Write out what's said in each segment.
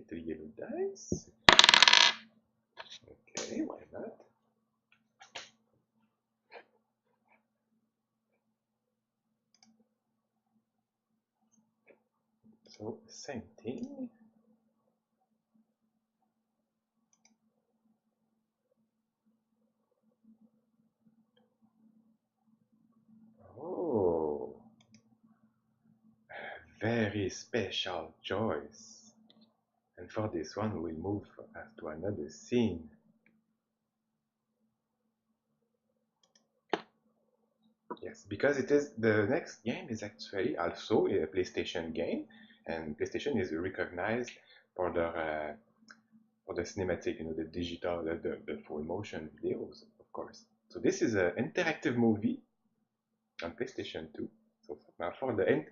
3 yellow dice. Okay, why not? So, same thing. Oh, very special choice. And for this one, we'll move to another scene. Yes, because it is the next game is actually also a PlayStation game, and PlayStation is recognized for the cinematic, the digital, the full motion videos, of course. So this is an interactive movie on PlayStation 2. So now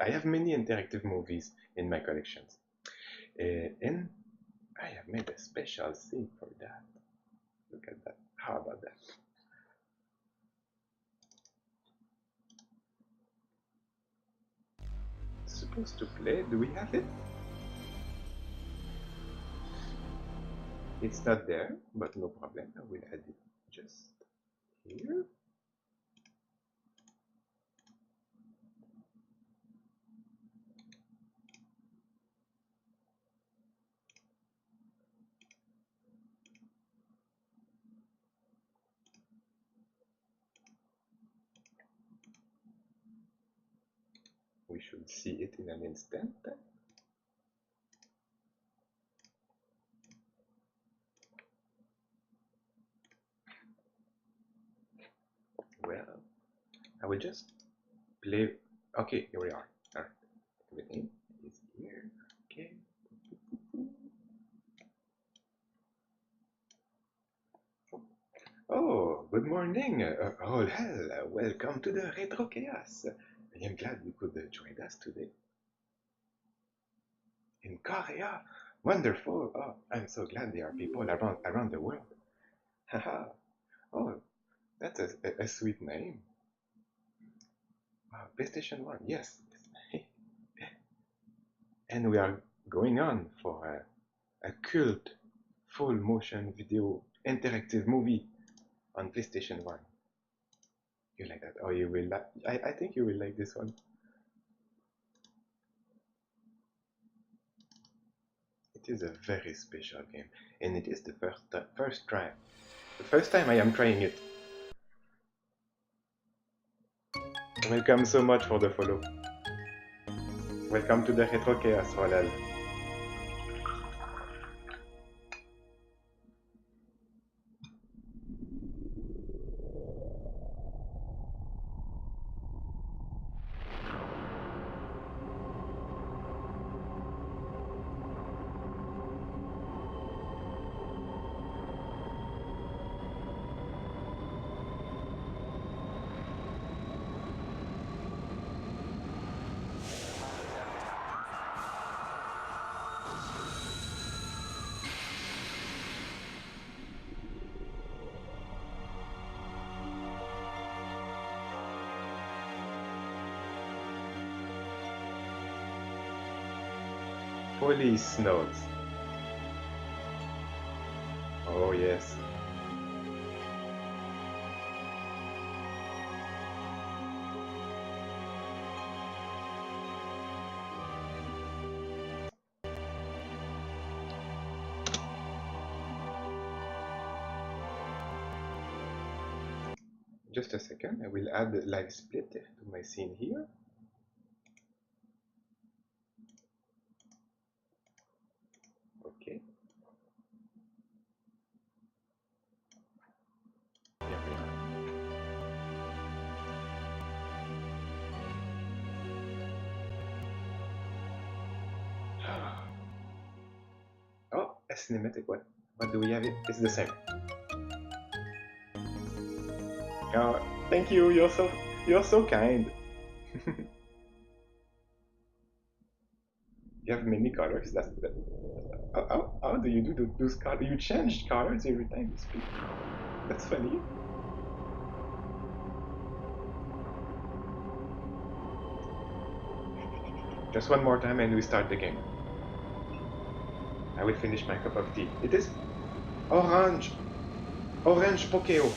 I have many interactive movies in my collections, and I have made a special scene for that. Look at that. How about that? It's supposed to play. Do we have it? It's not there, but no problem. I will add it just here. We should see it in an instant. Well, I will just play. Okay, here we are. All right, everything is here. Okay. Oh, good morning. Oh, hell, welcome to the Retro Chaos. I am glad you could join us today. In Korea, wonderful. Oh, I'm so glad there are people around the world. Haha. Oh, that's a sweet name. PlayStation 1, yes. And we are going on for a cult full motion video interactive movie on PlayStation 1. You like that? Oh, you will like. I think you will like this one. It is a very special game, and it is the first try. The first time I am trying it. Welcome so much for the follow. Welcome to the Retro Chaos, Rolal. Policenauts. Oh yes. Just a second, I will add live split to my scene here. Okay. Here we are. Oh, a cinematic. What do we have? It's the same. Oh, thank you. You're so kind. You have many colors. That's that. How do you do those colors? You change colors every time you speak. That's funny. Just one more time and we start the game. I will finish my cup of tea. It is orange. Orange Pokeo.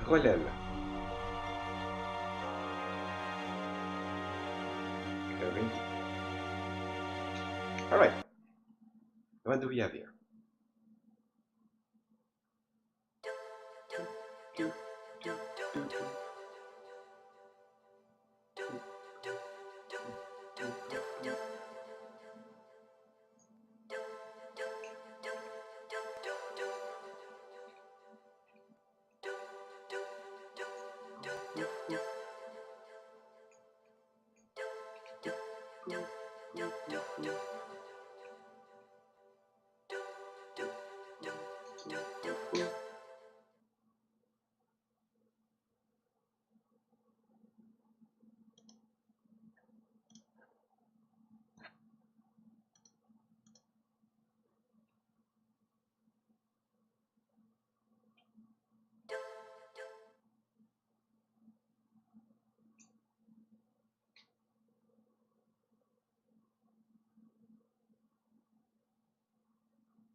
Rolel. Green tea. All right. What do we have here?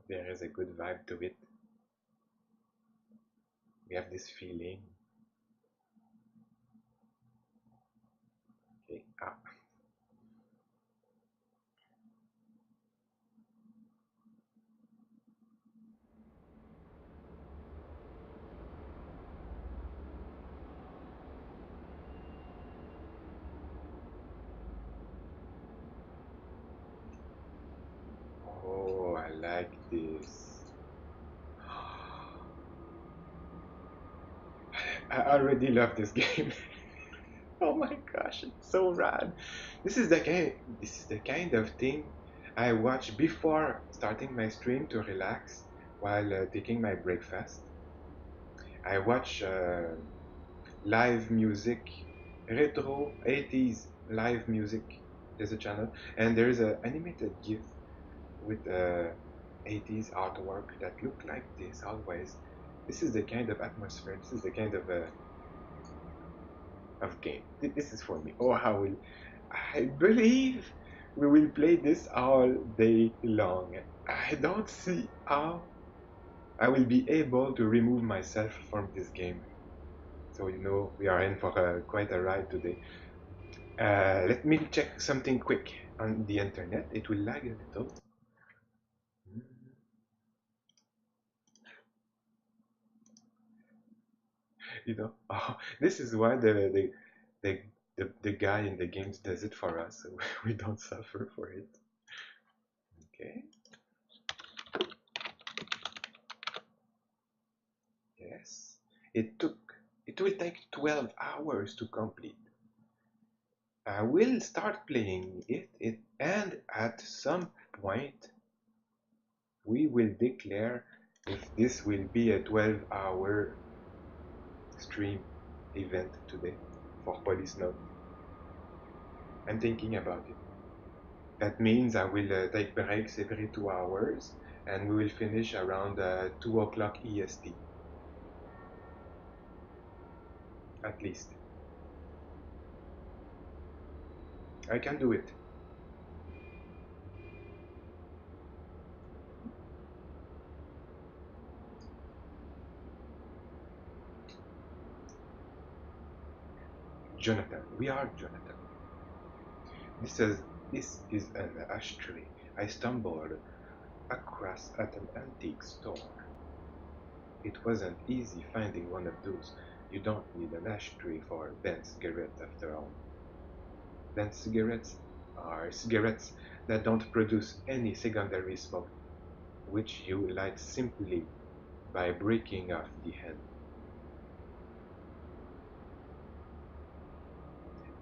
There is a good vibe to it. We have this feeling. Okay. Ah. Oh, I like this. I already love this game. Oh my gosh, it's so rad. This is the kind of thing I watch before starting my stream to relax while taking my breakfast. I watch live music, retro 80s live music. There's a channel, and there is an animated GIF with 80s artwork that look like this always. This is the kind of atmosphere. This is the kind of game. This is for me. Oh, I believe we will play this all day long. I don't see how I will be able to remove myself from this game. So we are in for quite a ride today. Let me check something quick on the internet. It will lag a little. Oh, this is why the the guy in the games does it for us, so we don't suffer for it. Okay. Yes. It took. It will take 12 hours to complete. I will start playing it, and at some point we will declare if this will be a 12-hour stream event today for Policenauts. I'm thinking about it. That means I will take breaks every 2 hours, and we will finish around 2 o'clock EST, at least. I can do it. Jonathan, we are Jonathan. This is this is an ashtray I stumbled across at an antique store. It wasn't easy finding one of those. You don't need an ashtray for bent cigarettes after all. Bent cigarettes are cigarettes that don't produce any secondary smoke, which you light simply by breaking off the end.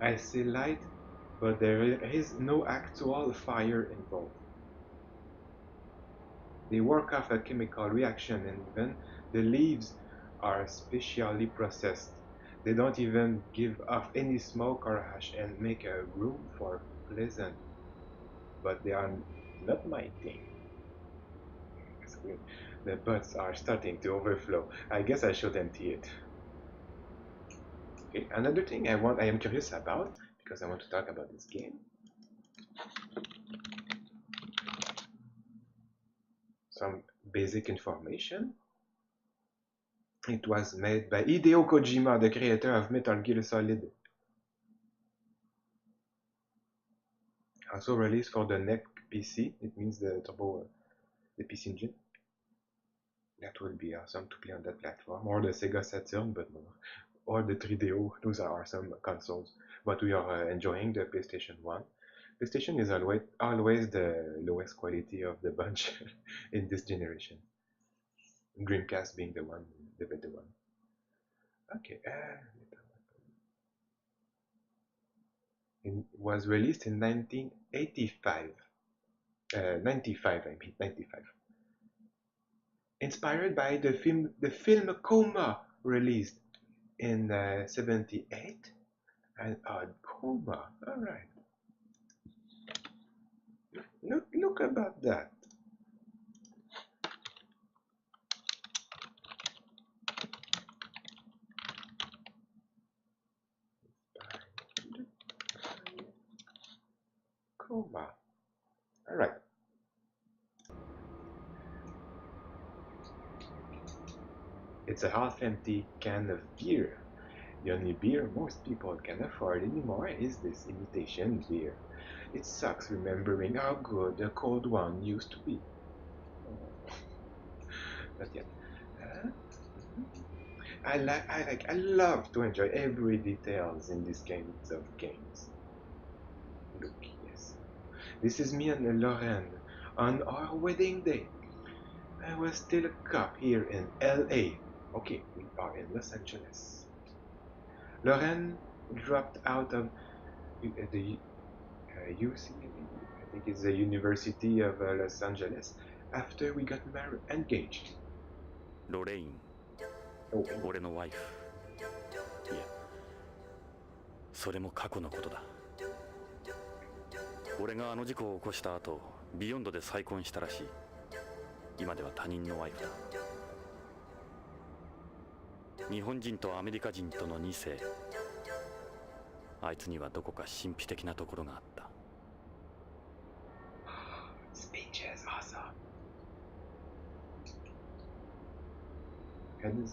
I say light, but there is no actual fire involved. They work off a chemical reaction, and even the leaves are specially processed. They don't even give off any smoke or ash and make a room for pleasant, but they are not my thing. The butts are starting to overflow. I guess I should empty it. Okay, another thing I am curious about, because I want to talk about this game. Some basic information. It was made by Hideo Kojima, the creator of Metal Gear Solid. Also released for the NEC PC. It means the turbo, the PC engine. That would be awesome to play on that platform, or the Sega Saturn, but no, or the 3DO. Those are awesome consoles. But we are enjoying the PlayStation 1. PlayStation is always the lowest quality of the bunch in this generation. Dreamcast being the better one. Okay, it was released in 1985. 95, I mean, 95. Inspired by the film Coma, released in 78. And Coma, all right. Look about that. Coma. All right. It's a half-empty can of beer. The only beer most people can afford anymore is this imitation beer. It sucks remembering how good the cold one used to be. Oh, not yet. Mhm. I love to enjoy every details in these kinds of games. Look, yes. This is me and Lauren on our wedding day. I was still a cop here in LA. Okay, we are in Los Angeles. Lauren dropped out of the UCLA, I think it's the University of Los Angeles, after we got engaged. ロレイン、Oh, 俺のワイフ。いや、それも過去のことだ。俺があの事故を起こした後、ビヨンドで再婚したらしい。今では他人のワイフだ。日本人とアメリカ人との2世。あいつにはどこか神秘的なところがあった。speech is awesome. And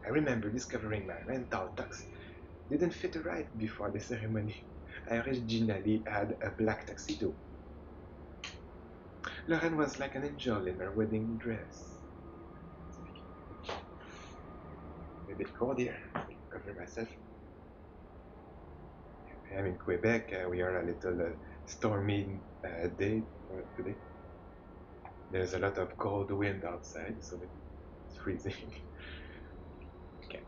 I remember discovering my rental tux didn't fit right before the ceremony. I originally had a black tuxedo. Lauren was like an angel in her wedding dress. A bit cold here. Cover myself. I'm in Quebec. We are a little stormy day today. There's a lot of cold wind outside, so it's freezing. Okay.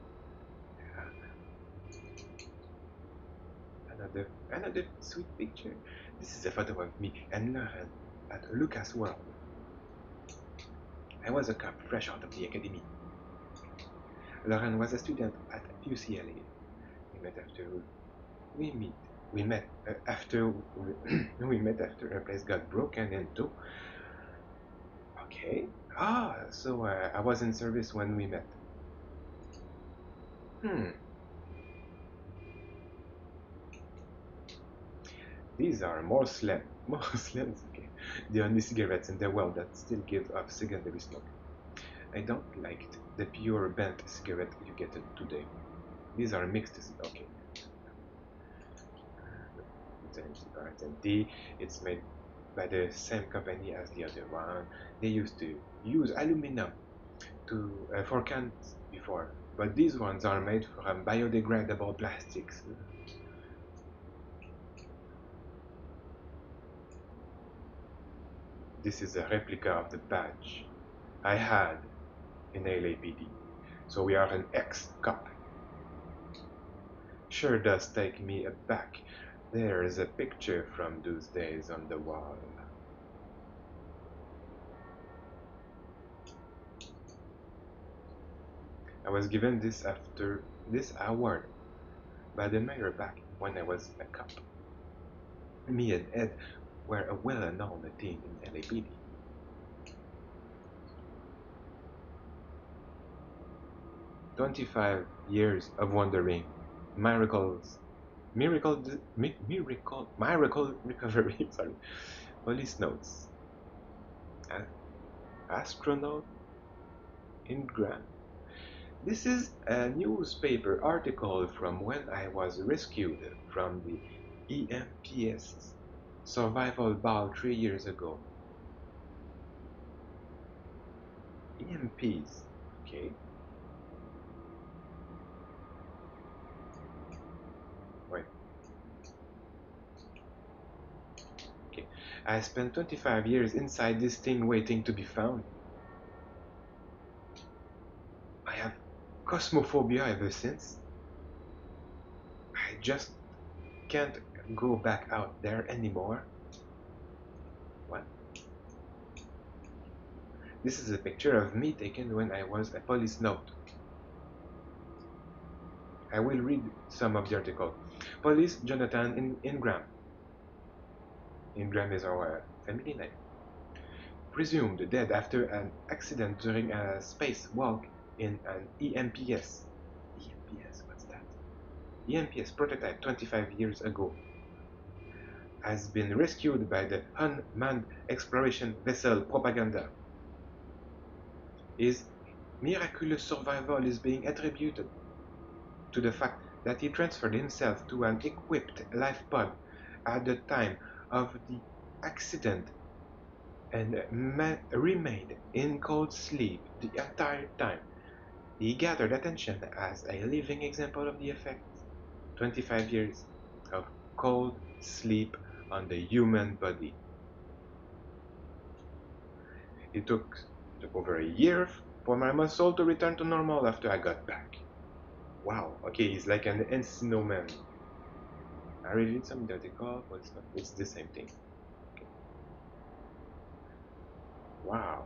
Another sweet picture. This is a photo of me and Lauren at Lucas World. I was a cop fresh out of the academy. Lauren was a student at UCLA. We met after we meet. We met after we met after a place got broken into. Okay. So I was in service when we met. Hmm. These are Muslim. Muslims. Okay. The only cigarettes in the world that still give off secondary smoke. I don't like the pure bent cigarette you get today. These are mixed. Okay. It's an cigarette and tea. It's made by the same company as the other one. They used to use aluminum for cans before, but these ones are made from biodegradable plastics. This is a replica of the badge I had in LAPD, so we are an ex-cop. Sure does take me aback. There's a picture from those days on the wall. I was given this award by the mayor back when I was a cop. Me and Ed were a well-known team in LAPD. 25 years of wandering. miracles, miracle recovery. Sorry, Policenauts, astronaut in Grand. This is a newspaper article from when I was rescued from the EMPS survival ball 3 years ago. EMPs, okay. Wait, okay. I spent 25 years inside this thing waiting to be found. I have cosmophobia ever since. I just can't go back out there anymore. What? This is a picture of me taken when I was a Policenaut. I will read some of the article. Police Jonathan Ingram. Ingram is our family name. Presumed dead after an accident during a spacewalk in an EMPS. EMPS, what's that? EMPS prototype 25 years ago. Has been rescued by the unmanned exploration vessel Propaganda. His miraculous survival is being attributed to the fact that he transferred himself to an equipped life pod at the time of the accident and remained in cold sleep the entire time. He gathered attention as a living example of the effects. 25 years of cold sleep on the human body. It took, it took over a year for my muscle to return to normal after I got back. Wow, okay, he's like an Encino man. I read some article, but it's not. It's the same thing. Okay. Wow.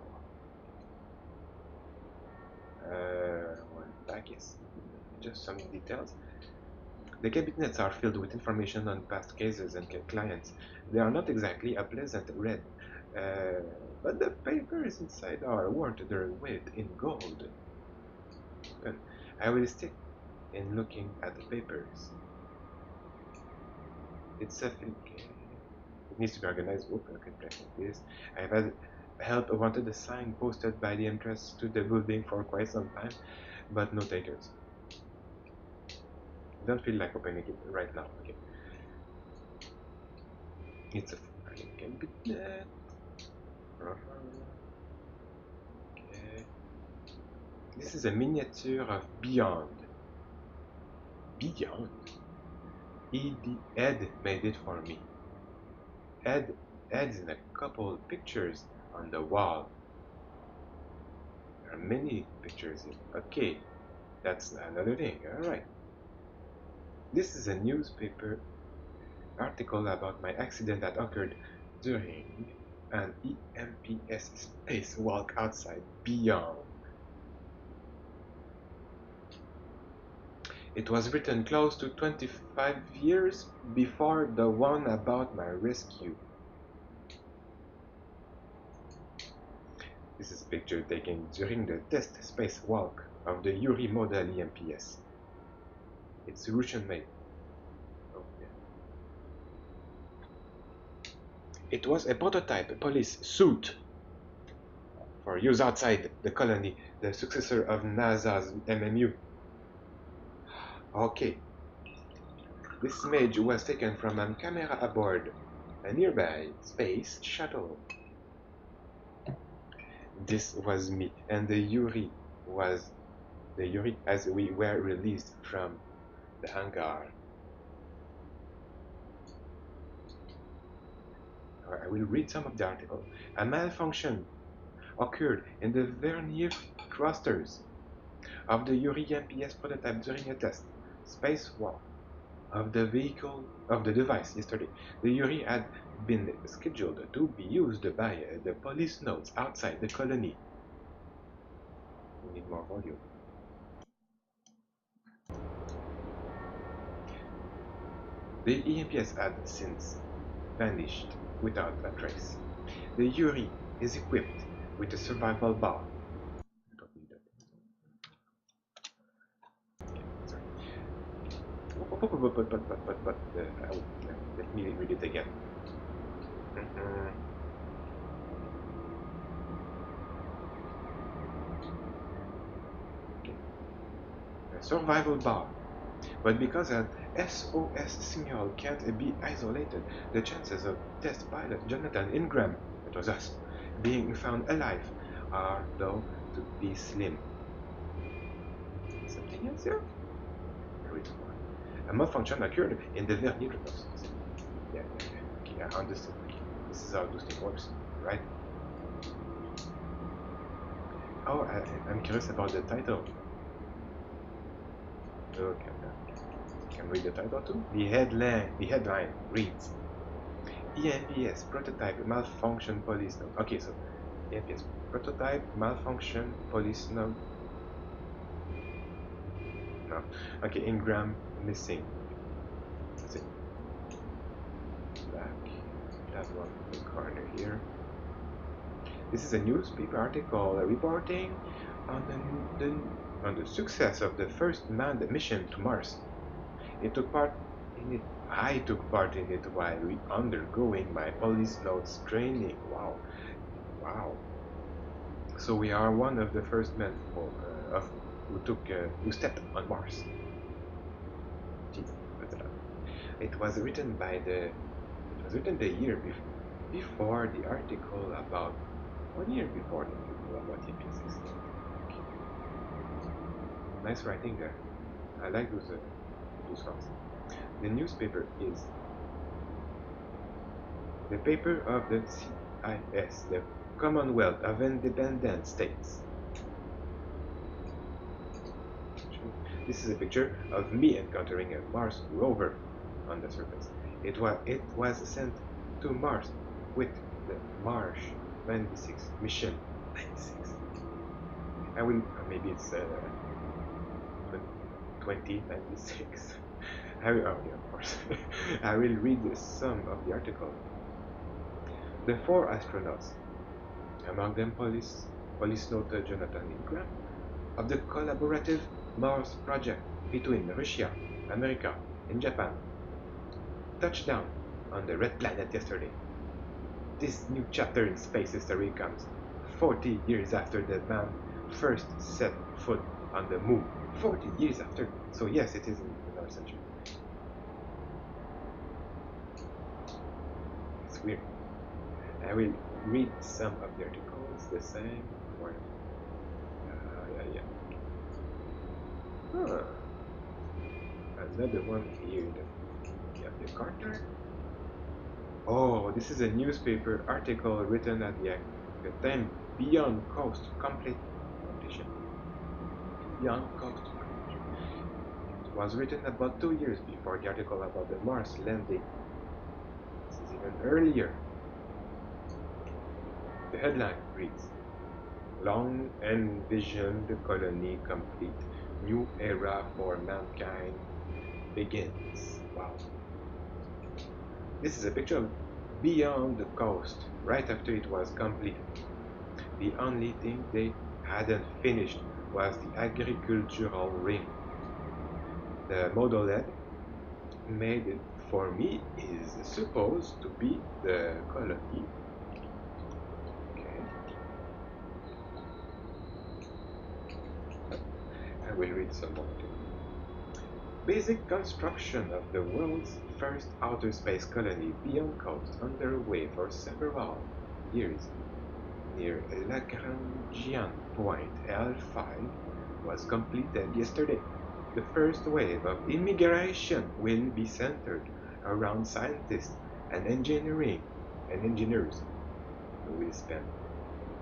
Well, back yes. Just some details. The cabinets are filled with information on past cases and clients. They are not exactly a pleasant read, uh, but the papers inside are worth their weight in gold. Good. I will stick in looking at the papers. It's a okay. It needs to be organized. Oop, I can like this. I've had help wanted a sign posted by the entrance to the building for quite some time, but no takers. I don't feel like opening it right now. Okay. It's a cabinet. Okay. This is a miniature of Beyond. Beyond? Ed made it for me. Ed's in a couple pictures on the wall. There are many pictures here. Okay, that's another thing. Alright. This is a newspaper article about my accident that occurred during an EMPS spacewalk outside Beyond. It was written close to 25 years before the one about my rescue. This is a picture taken during the test spacewalk of the Yuri model EMPS. It's Russian made. Oh, yeah. It was a prototype police suit for use outside the colony, the successor of NASA's MMU. Okay, this image was taken from a camera aboard a nearby space shuttle. This was me, and the Yuri as we were released from the hangar. I will read some of the article. A malfunction occurred in the vernier thrusters of the Yuri MPS prototype during a test spacewalk of the device yesterday. The Yuri had been scheduled to be used by the Policenauts outside the colony. We need more volume. The EMPS had since vanished without a trace. The Yuri is equipped with a survival bar. I don't need that. Okay, sorry. let me read it again. Mhm. Okay. A survival bar. But because an SOS signal can't be isolated, the chances of test pilot Jonathan Ingram, it was us, being found alive are thought to be slim. Something else here? I read some more. A malfunction occurred in the Vernier drippers. Yeah, yeah, yeah. Okay, I understood. Okay, this is how this thing works, right? Oh, I'm curious about the title. Look at that. Can read the title too. The headline reads EMPS prototype malfunction police note. Okay, so EMPS prototype malfunction police note. No. Okay, Ingram missing. Okay, that's it. Back. That one in the corner here. This is a newspaper article reporting on the success of the first manned mission to Mars. It took part in it. I took part in it while undergoing my police notes training. Wow, wow. So we are one of the first men who stepped on Mars. Gee, that's a lot. It was written by the it was written the year before the article about 1 year before the article about EMP 16. Nice writing there. I like those fonts. The newspaper is the paper of the CIS, the Commonwealth of Independent States. This is a picture of me encountering a Mars rover on the surface. It was sent to Mars with the Mars 96 mission. 96. I will maybe it's 2096. Oh yeah, of course. I will read some of the article. The four astronauts, among them police note Jonathan Ingram, of the collaborative Mars project between Russia, America, and Japan, touched down on the red planet yesterday. This new chapter in space history comes 40 years after the man first set foot on the moon. 40 years after. So, yes, it is in our century. It's weird. I will read some of the articles, the same for. Yeah, yeah. Huh. Another one here at the corner. Oh, this is a newspaper article written at the time Beyond Coast Completion. Beyond Coast Completion. It was written about 2 years before the article about the Mars landing. This is even earlier. The headline reads Long envisioned colony complete. New era for mankind begins. Wow. This is a picture of Beyond the Coast right after it was completed. The only thing they hadn't finished was the agricultural ring. The model head made for me is supposed to be the colony. Okay, I will read some more articles. Basic construction of the world's first outer space colony beyond coast underway for several years near Lagrangian point L5 was completed yesterday. The first wave of immigration will be centered around scientists and engineers who will spend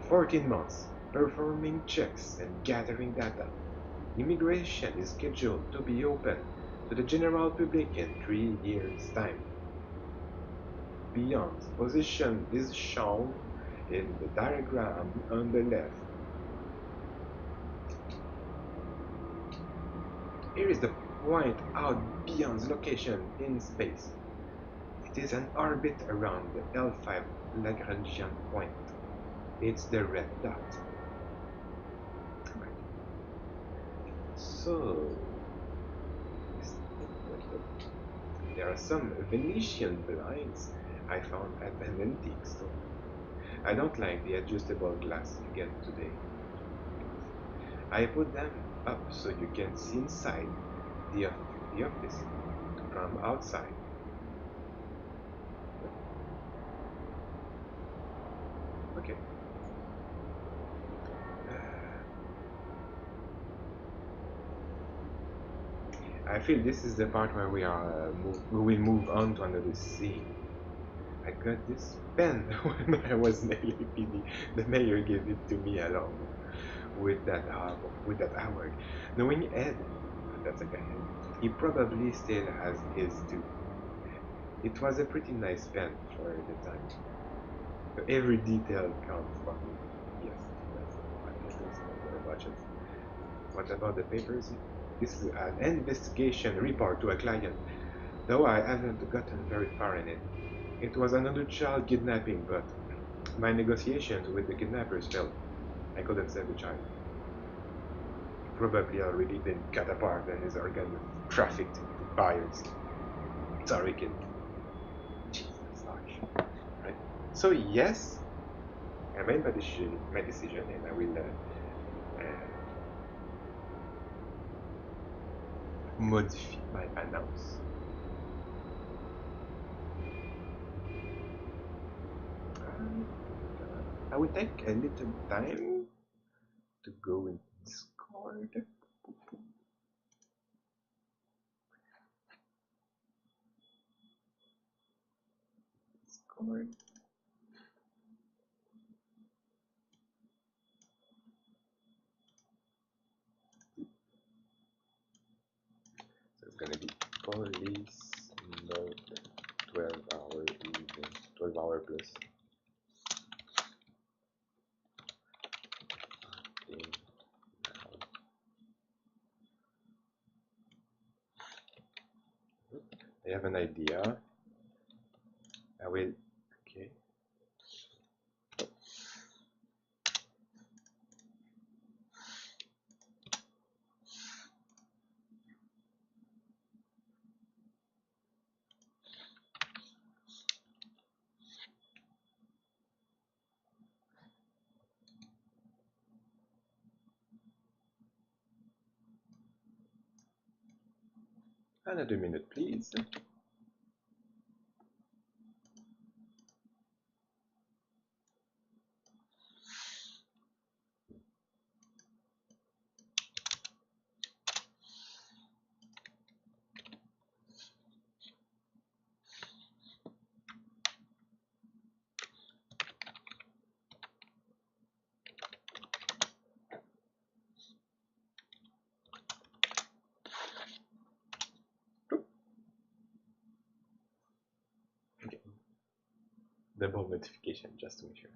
14 months performing checks and gathering data. Immigration is scheduled to be open to the general public in 3 years' time. Beyond's position is shown in the diagram on the left. Here is the point out Beyond's location in space. It is an orbit around the L5 Lagrangian point. It's the red dot. Right. So, this, There are some Venetian blinds I found at an antique store. I don't like the adjustable glass you get today. I put them up so you can see inside the, the office from outside. Okay. I feel this is the part where we will move on to another scene. I got this pen when I was in LAPD. The mayor gave it to me along with that award. Knowing Ed, that's a guy Ed, he probably still has his too. It was a pretty nice pen for the time. Every detail counts for me. Yes, that's what I do. No more watches. What about the papers? This is an investigation report to a client, though I haven't gotten very far in it. It was another child kidnapping, but my negotiations with the kidnappers failed. I couldn't save the child. Probably already been cut apart and is organ trafficked into buyers. Sorry, kid. Jesus, harsh. Right. So yes, I made my decision, and I will modify my announce. I will take a little time to go in Discord. Discord. So it's gonna be police note 12-hour evening, 12-hour plus. I have an idea. I will. Okay. Another minute, please. Okay. Double notification just to make sure.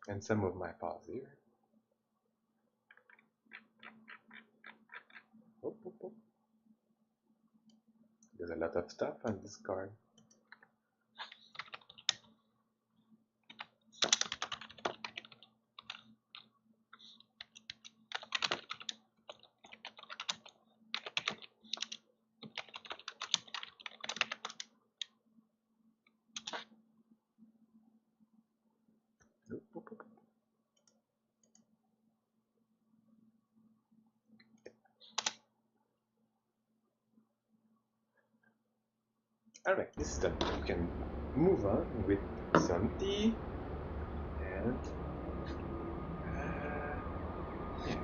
And some of my pause here. Oh, oh, oh. There's a lot of stuff on this card. Oh, oh, oh. Alright, this is done. We can move on with some tea and yeah.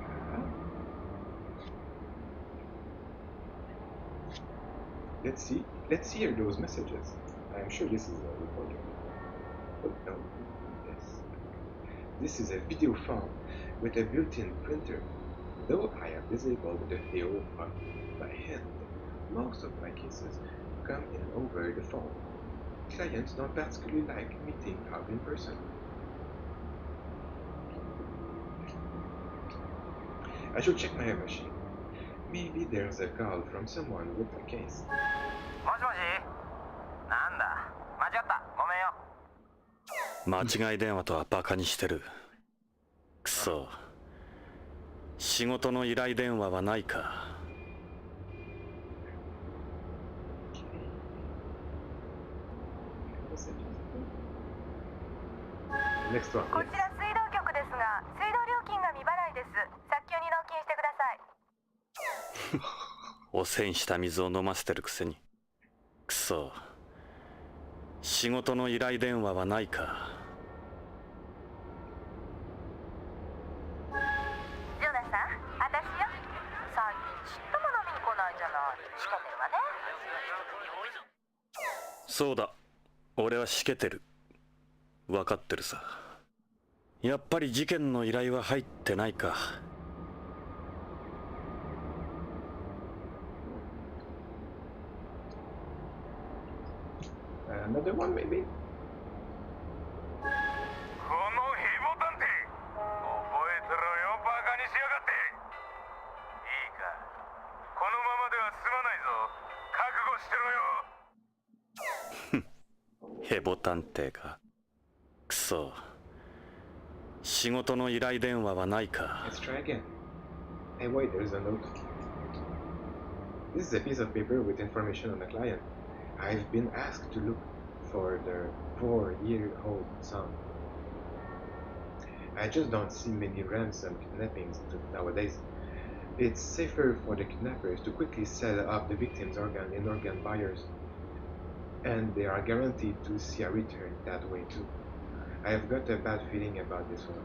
Let's hear those messages. I am sure this is a recorder. Oh no, yes. This is a video phone with a built-in printer. Though I have disabled the VO by hand, most of my cases come in over the phone. Clients don't particularly like meeting up in person. I should check my machine. Maybe there's a call from someone with a case. もしもしなんだ間違ったごめんよ間違い電話とはバカにしてる。くそ。仕事の依頼電話はないか。Next one, こち yes. ら水道局ですが、水道料金が未払いです。早急に納金してください。汚染した水を飲ませてるくせに。くそ。仕事の依頼電話はないか。ジョナサン、私よ。最近ちっとも飲みに来ないじゃない。しけてるわね。そうだ。俺はしけてる。分かってるさ。やっぱり事件の依頼は入ってないか。Another one, maybe? このヘボ探偵覚えてろよ、バカにしやがって。いいか、このままでは済まないぞ。覚悟してろよ。ヘボ探偵か。くそ。仕事の依頼電話はないか。 Let's try again. Hey, wait, there's a note. This is a piece of paper with information on the client. I've been asked to look for their 4-year-old son. I just don't see many ransom kidnappings nowadays. It's safer for the kidnappers to quickly sell off the victim's organ in organ buyers, and they are guaranteed to see a return that way too. I have got a bad feeling about this one.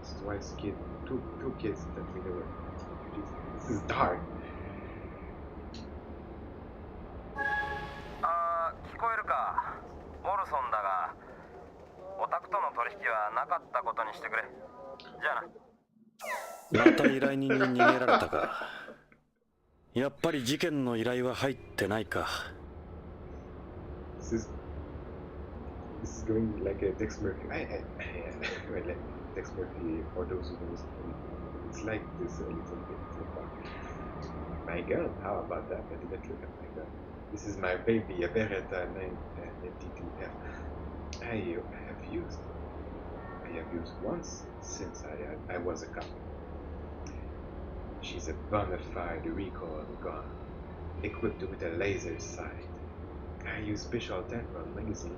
It's twice two kids that we know. Jeez, this is dark. 聞こえるか。オルソンだが、オタクとの取引はなかったことにしてくれ。じゃあな。また依頼人に逃げられたか。やっぱり事件の依頼は入ってないか。This is going like a Tex Murphy. Right, like Tex Murphy for those who knows it. It's like this a little bit so far. My gun, how about that? I didn't look at my gun. This is my baby, a Beretta 92F. I have used once since I was a cop. She's a bona fide recoil gun, equipped with a laser sight. I use special tampon magazine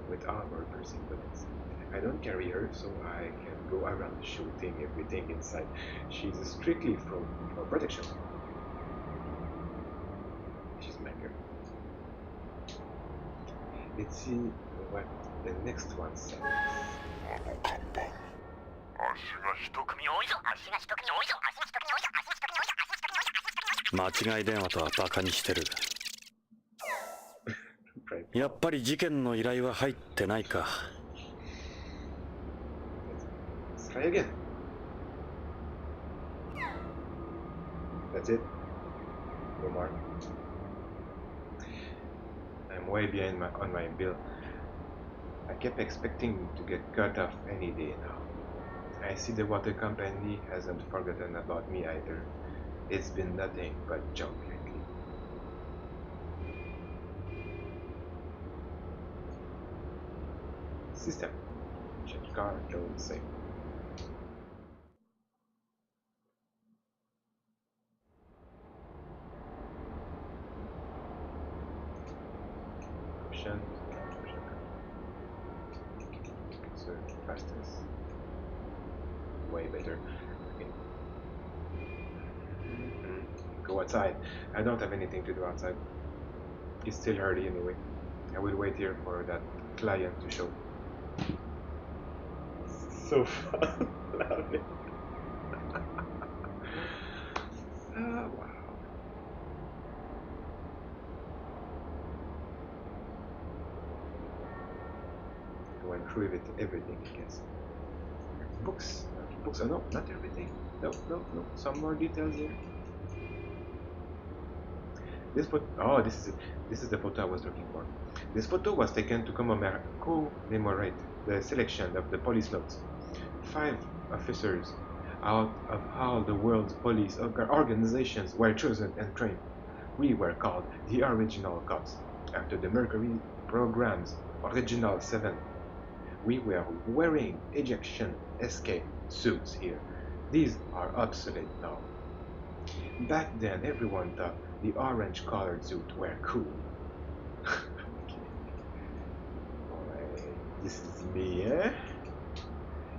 with armor-piercing bullets. I don't carry her, so I can go around shooting everything inside. She's strictly for protection. She's my girl. Let's see what the next one says. 間違い電話とはバカにしてる。 Right. やっぱり事件の依頼は入ってないか。 Let's try again. That's it. No more. I'm way behind on my bill. I kept expecting to get cut off any day now. I see the water company hasn't forgotten about me either. It's been nothing but junk lately. System. Check car, drone, safe. Option, charge option control. Search fastest. Way better. Okay. Go outside. I don't have anything to do outside. It's still early anyway. I will wait here for that client to show. So fun. Love it. Ah, wow. Going through everything, I guess. Books. Books. Oh, no, not everything. No, no, no. Some more details here. This photo. Oh, this is it. This is the photo I was looking for. This photo was taken to commemorate the selection of the Policenauts. 5 officers out of all the world's police organizations were chosen and trained. We were called the original cops after the Mercury program's original 7. We were wearing ejection escape suits here. These are obsolete now. Back then, everyone thought the orange-colored suit were cool. Okay. Alright, this is me, eh?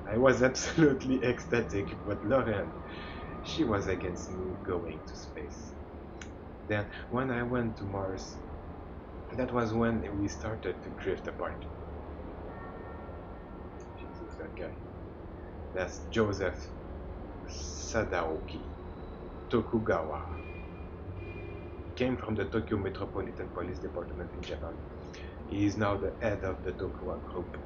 I was absolutely ecstatic, but Lauren, she was against me going to space. Then, when I went to Mars, that was when we started to drift apart. Jesus, that guy. That's Joseph Sadaoki Tokugawa. He came from the Tokyo Metropolitan Police Department in Japan. He is now the head of the Dokuwa Group.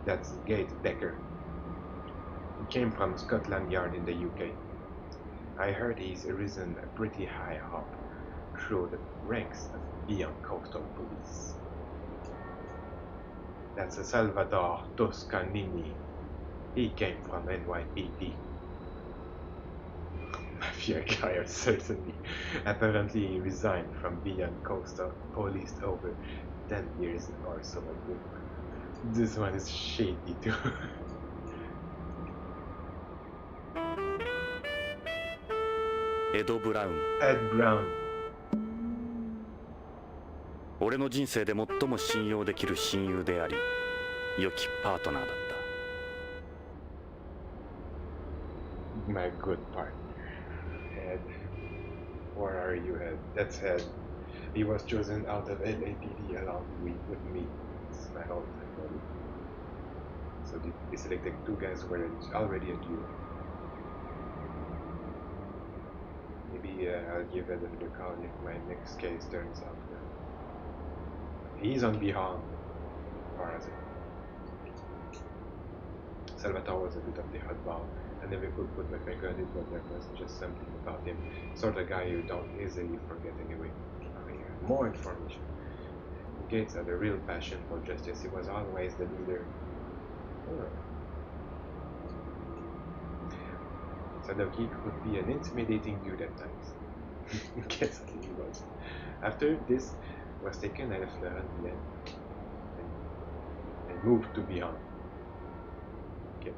That's Gate Decker. He came from Scotland Yard in the UK. I heard he's risen pretty high up through the ranks of Beyond Coastal Police. That's a Salvador Toscanini. He came from NYPD. Mafia guy, certainly. Apparently, he resigned from Beyond Coastal Police over 10 years or so ago. This one is shady too. エド・ブラウン。 Ed Brown. 俺の人生で最も信用できる親友であり、良きパートナーだった。 My good partner. Ed. Where are you, Ed? That's Ed. He was chosen out of LAPD along with me. It's my all-time buddy. So they selected two guys who were already a duo. Maybe I'll give Ed another call if my next case turns out well. He's on beyond, as far as I know. Salvatore was a bit of the oddball. I never could put my finger on it, but there was just something about him. Sort of guy you don't easily forget anyway. Oh yeah, more information. Gates had a real passion for justice. He was always the leader. Huh. Sadoki could be an intimidating dude at times. Guess he was. After this was taken, I left Laurent Villain and, and moved to Beyond. Okay.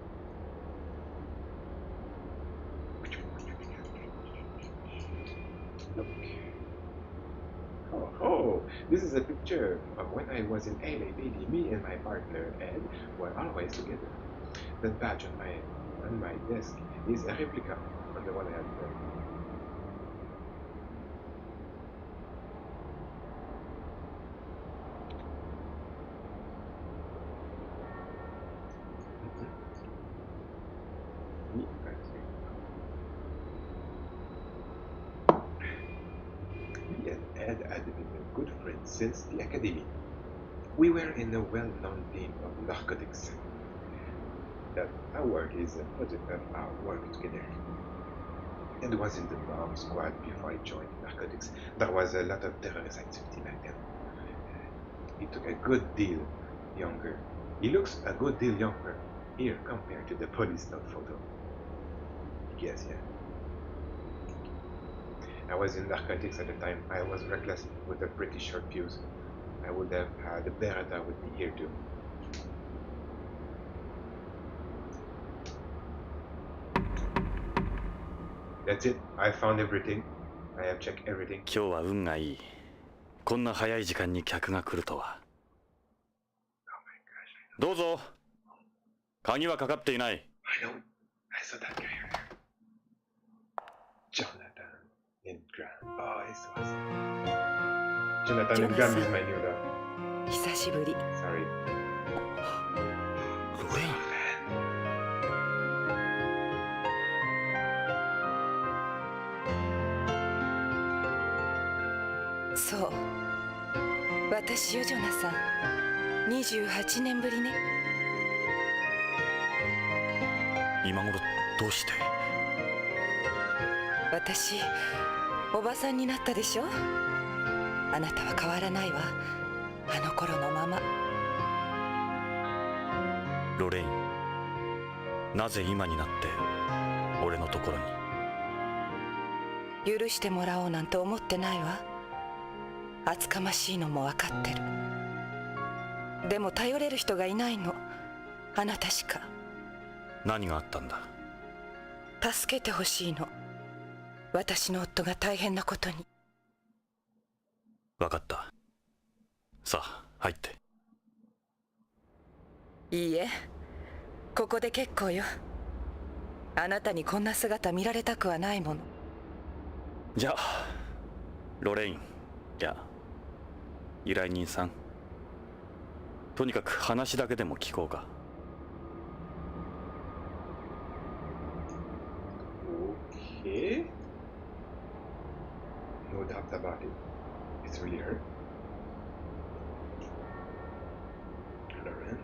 Look. Oh, this is a picture from when I was in LAPD. Me and my partner Ed were always together. The badge on my desk is a replica of the one I had then. Me, me and Ed had been a good friends since the academy. We were in a well-known team of narcotics. That award is a product of our work together. Ed was in the bomb squad before I joined narcotics. There was a lot of terrorist activity back then. He took a good deal younger. He looks a good deal younger here compared to the police note photo. You guess, yeah? I was in narcotics at the time. I was reckless with a pretty short fuse. I would have had a Beretta with me here too. That's it. I found everything. I have checked everything. 今日は運がいい。こんな早い時間に客が来るとは。どうぞ。鍵はかかっていない。I know. I saw that guy earlier. Jonathan Ingram. Oh, it's awesome. Jonathan Ingram is my new dog. 久しぶり。 Sorry. ロレイン。そう。私よ、ジョナサン。28年ぶりね。今頃どうして？私、おばさんになったでしょ。あなたは変わらないわ。あの頃のまま。ロレイン、なぜ今になって俺のところに？許してもらおうなんて思ってないわ。厚かましいのも分かってる。でも頼れる人がいないの。あなたしか。何があったんだ？助けてほしいの。私の夫が大変なことに。分かった。さあ入って。いいえ、ここで結構よ。あなたにこんな姿見られたくはないもの。じゃあロレイン、いや依頼人さん、とにかく話だけでも聞こうか。Okay. No doubt about it. It's really her. Lauren.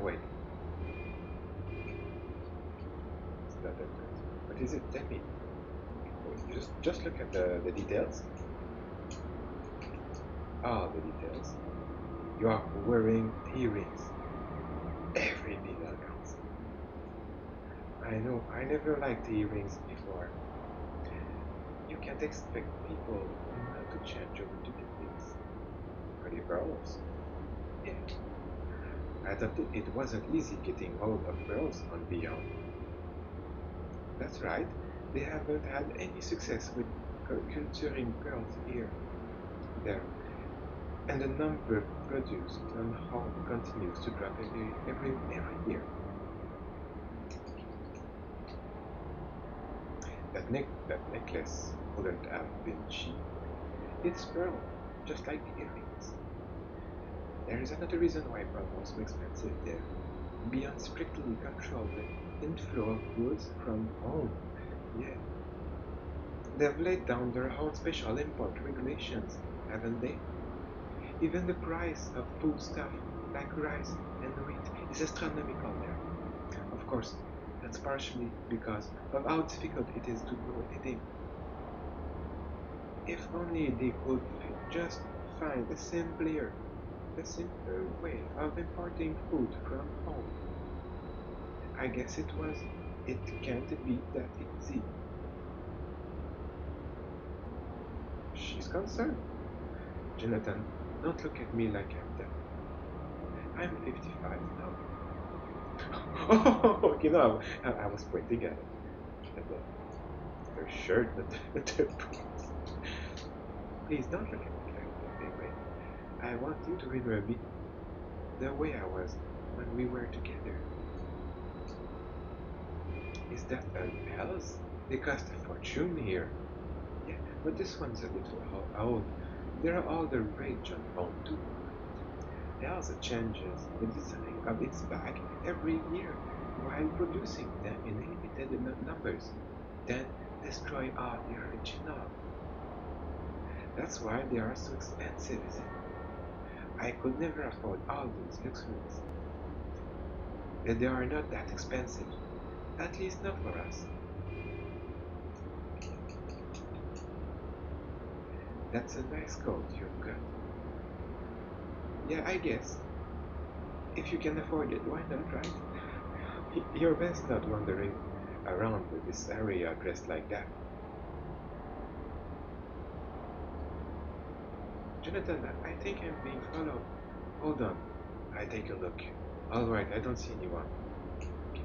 Wait. It's not that good. What is it? Tell me. Wait, just look at the details. Ah, the details. You are wearing earrings. Every detail counts. I know, I never liked earrings before. You can't expect people not to change over two details. Are they pearls? Yeah. I thought it wasn't easy getting hold of pearls on Beyond. That's right. They haven't had any success with culturing pearls here, there, and the number produced on home continues to drop every year. That necklace wouldn't have been cheap. It's pearl, just like the earrings. There is another reason why pearls are so expensive there. Beyond strictly control the inflow of goods from home. Yeah, they've laid down their own special import regulations, haven't they? Even the price of foodstuff like rice and wheat is astronomical there. Of course, that's partially because of how difficult it is to grow anything. If only they could just find a simpler way of importing food from home. I guess it can't be that easy. She's concerned. Jonathan, don't look at me like I'm that old. I'm 55 now. Oh, okay, no, I was pointing at their shirt, not their boobs. Please don't look at me like that anyway. I want you to remember me the way I was when we were together. Is that an else? They cost a fortune here. Yeah, but this one's a little old. They're all the rage on home too. Elsa changes the design of its bag every year while producing them in limited numbers, then destroy all the original. That's why they are so expensive, is it? I could never afford all those luxuries. They are not that expensive, at least not for us. That's a nice coat you've got. Yeah, I guess. If you can afford it, why not, right? You're best not wandering around this area dressed like that. Jonathan, I think I'm being followed. Hold on. I take a look. Alright, I don't see anyone. Okay.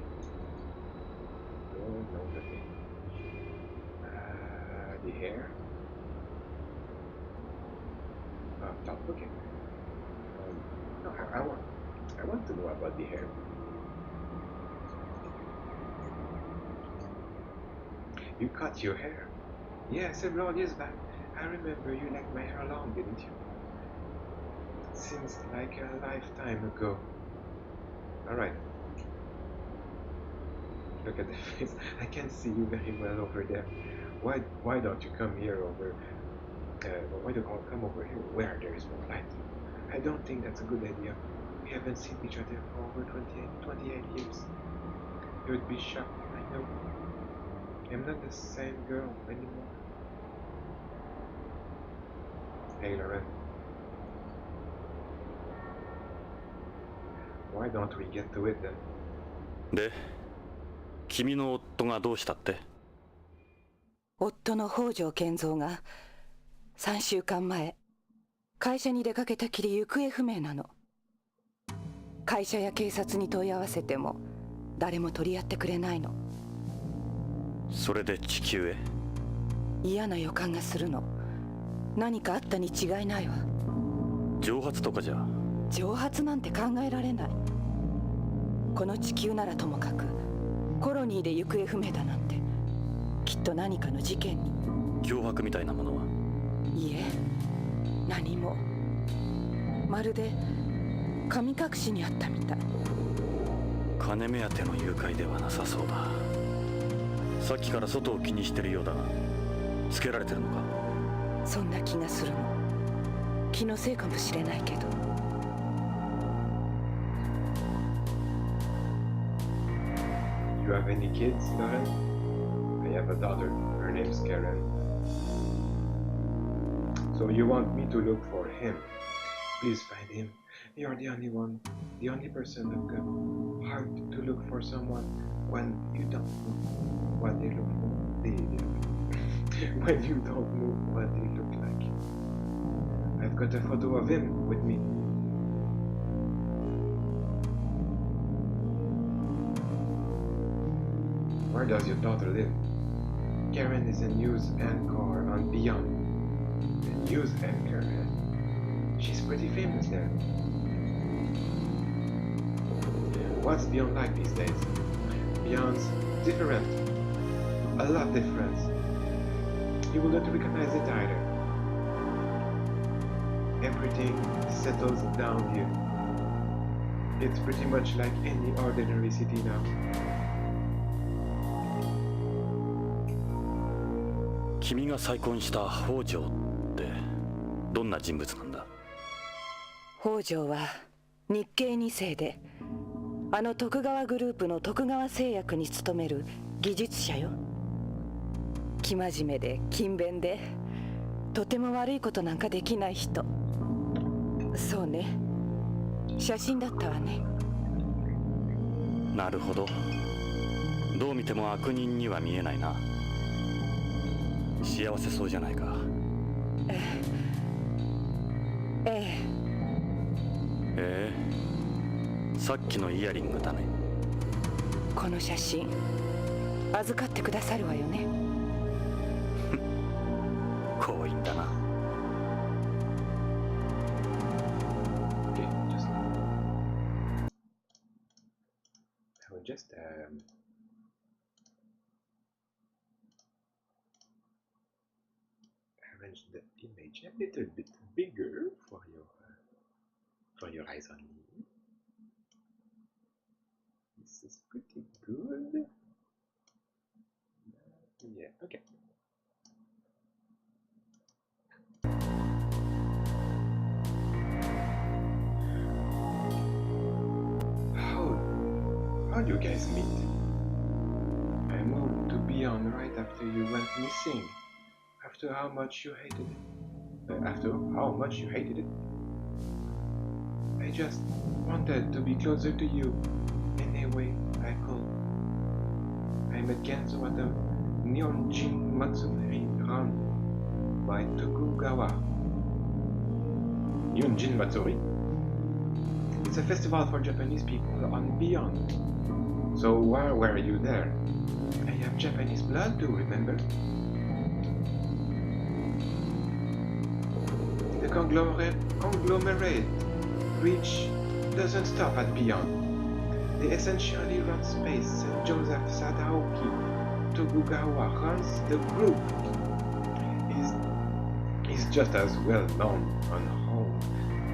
The door, no, nothing. The hair? Top, okay. Um, no, I want to know about the hair. You cut your hair. Yeah, several years back. I remember you liked my hair long, didn't you? Seems like a lifetime ago. Alright, look at the face. I can see you very well over there. Why don't you come here over? Why don't you come over here where there is more light? I don't think that's a good idea. We haven't seen each other for over 28 years. You'd be shocked, I know. I'm not the same girl anymore. Hey, Lauren, why don't we get to it then? で、君の夫がどうしたって？夫の北条健三が3週間前会社に出かけたきり行方不明なの。会社や警察に問い合わせても誰も取り合ってくれないの。それで地球へ。嫌な予感がするの。何かあったに違いないわ。蒸発とかじゃ。蒸発なんて考えられない。この地球ならともかくコロニーで行方不明だなんて、きっと何かの事件に。脅迫みたいなものは。いえ、何も。まるで神隠しにあったみたい。金目当ての誘拐ではなさそうだ。さっきから外を気にしてるようだが、つけられてるのか。そんな気がするの。気のせいかもしれないけど。You have any kids, Lauren? I have a daughter. Her name's Karen. So you want me to look for him? Please find him. You're the only one, the only person who can hard to look for someone when you don't know what they look for. When you don't know what they look like. I've got a photo of him with me. Where does your daughter live? Karen is a news anchor on Beyond. A news anchor? She's pretty famous there. What's Beyond like these days? Beyond's different. A lot different. You will not recognize it either. Everything settles down here. It's pretty much like any ordinary city now. 君が再婚した北条ってどんな人物なんだ。北条は日系2世で、あの徳川グループの徳川製薬に勤める技術者よ。生真面目で勤勉で、とても悪いことなんかできない人。そうね、写真だったわね。なるほど。どう見ても悪人には見えないな。幸せそうじゃないか。ええ。さっきのイヤリングだね。この写真預かってくださるわよね。強引だな。Okay, I will just arrange the image a little bit bigger for your eyes only. This is pretty good. Yeah, okay. How do you guys meet? I moved to Beyond right after you went missing. After how much you hated it. I just wanted to be closer to you any way I could. I met Kenzo at the Nihonjin Matsuri run by Tokugawa. Nihonjin Matsuri? It's a festival for Japanese people on Beyond. So why were you there? I have Japanese blood too, remember? The conglomerate reach doesn't stop at Beyond. They essentially run space, and Joseph Sadaoki Tokugawa runs the group. He's just as well known on home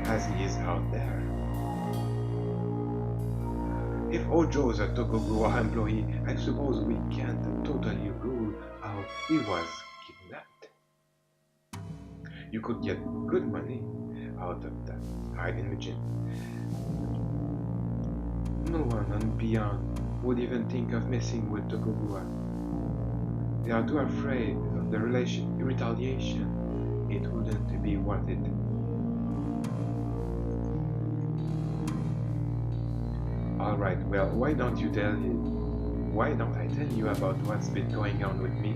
as he is out there. If Ojo's a Tokugawa employee, I suppose we can't totally rule out he was kidnapped. You could get good money out of that hiding machine. No one on Beyond would even think of messing with Tokugawa. They are too afraid of the retaliation. It wouldn't be worth it. Alright, well, why don't I tell you about what's been going on with me?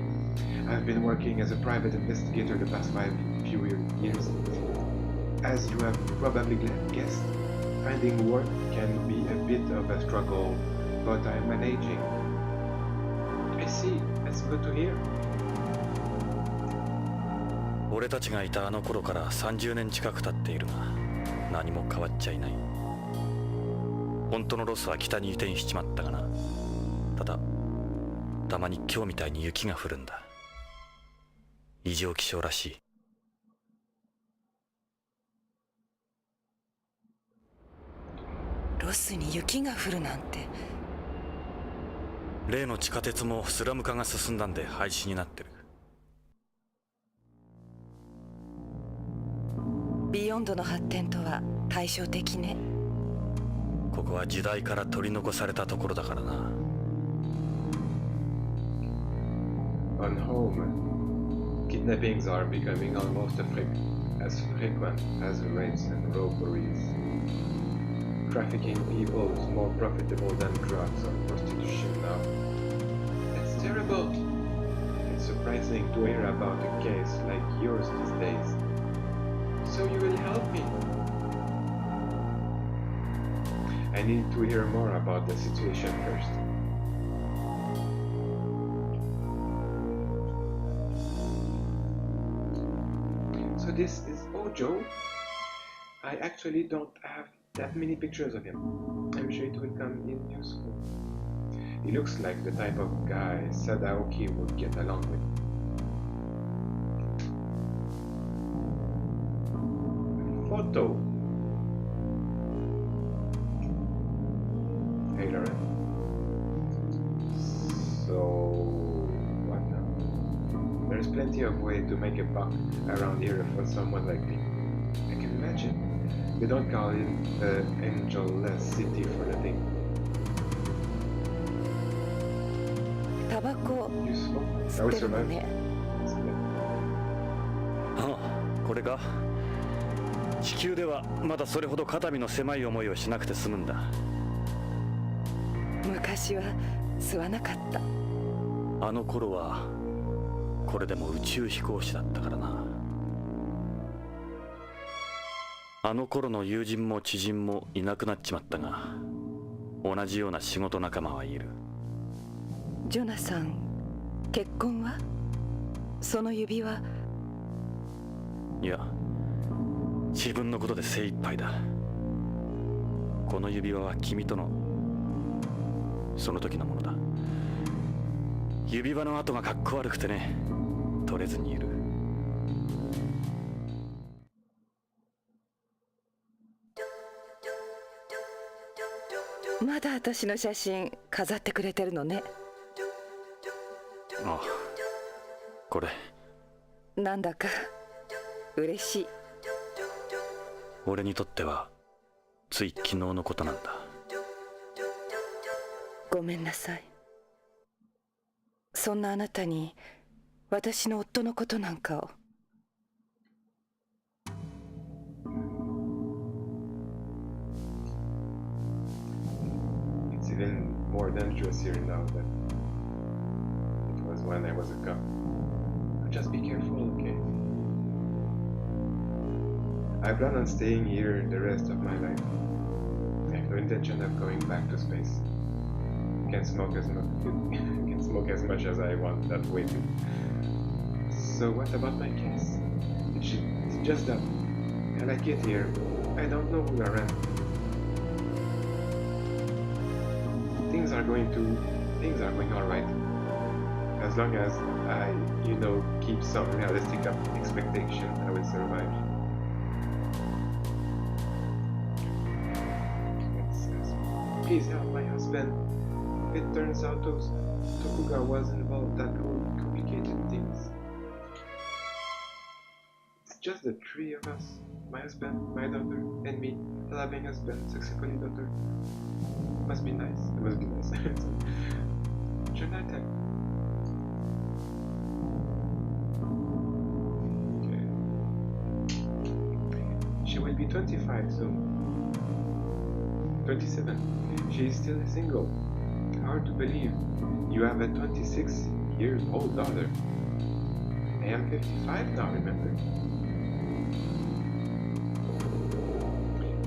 I've been working as a private investigator the past few years. As you have probably guessed, Finding work can be a bit of a struggle, but I'm managing. I see. That's good to hear. 俺たちがいたあの頃から30年近く経っているが何も変わっちゃいない。本当のロスは北に移転しちまったがな。ただたまに今日みたいに雪が降るんだ。異常気象らしい。ロスに雪が降るなんて。例の地下鉄もスラム化が進んだんで廃止になってる。ビヨンドの発展とは対照的ね。ここは時代から取り残されたところだからな。On home, kidnappings are becoming almost as frequent as rapes and robberies. Trafficking people is more profitable than drugs or prostitution now. It's terrible. It's surprising to hear about a case like yours these days. So you will help me. I need to hear more about the situation first. So this is Ojo. I actually don't have that many pictures of him. I'm sure it will come in useful. He looks like the type of guy Sadaoki would get along with. Photo. Hey Lauren. So what now? There's plenty of way to make a buck around here for someone like me. I can imagine. They don't call it the Angel-less city for nothing. タバコ You smoke? I 吸 will ってるの survive. ね。ああ、これか。地球ではまだそれほど肩身の狭い思いをしなくて済むんだ。昔は吸わなかった。あの頃はこれでも宇宙飛行士だったからな。あの頃の友人も知人もいなくなっちまったが、同じような仕事仲間はいる。ジョナサン、結婚は？その指輪。いや、自分のことで精一杯だ。この指輪は君とのその時のものだ。指輪の跡がかっこ悪くてね、取れずにいる。まだ私の写真飾ってくれてるのね。ああ、これなんだか嬉しい。俺にとってはつい昨日のことなんだ。ごめんなさい。そんなあなたに私の夫のことなんかを。It's even more dangerous here now than it was when I was a cop. Just be careful, okay? I plan on staying here the rest of my life. I have no intention of going back to space. Can smoke as much as I want that way too. So what about my case? It's just that I like it here. I don't know who around. Things are going alright. As long as I, keep some realistic expectation, I will survive. Please help my husband. It turns out Tokuga was involved that complicated things. It's just the three of us. My husband, my daughter, and me. A loving husband, successfully daughter. Must be nice. It must be nice. Jonathan. Okay. She will be 25 soon. 27. She is still single. Hard to believe. You have a 26-year-old daughter. I am 55 now, remember?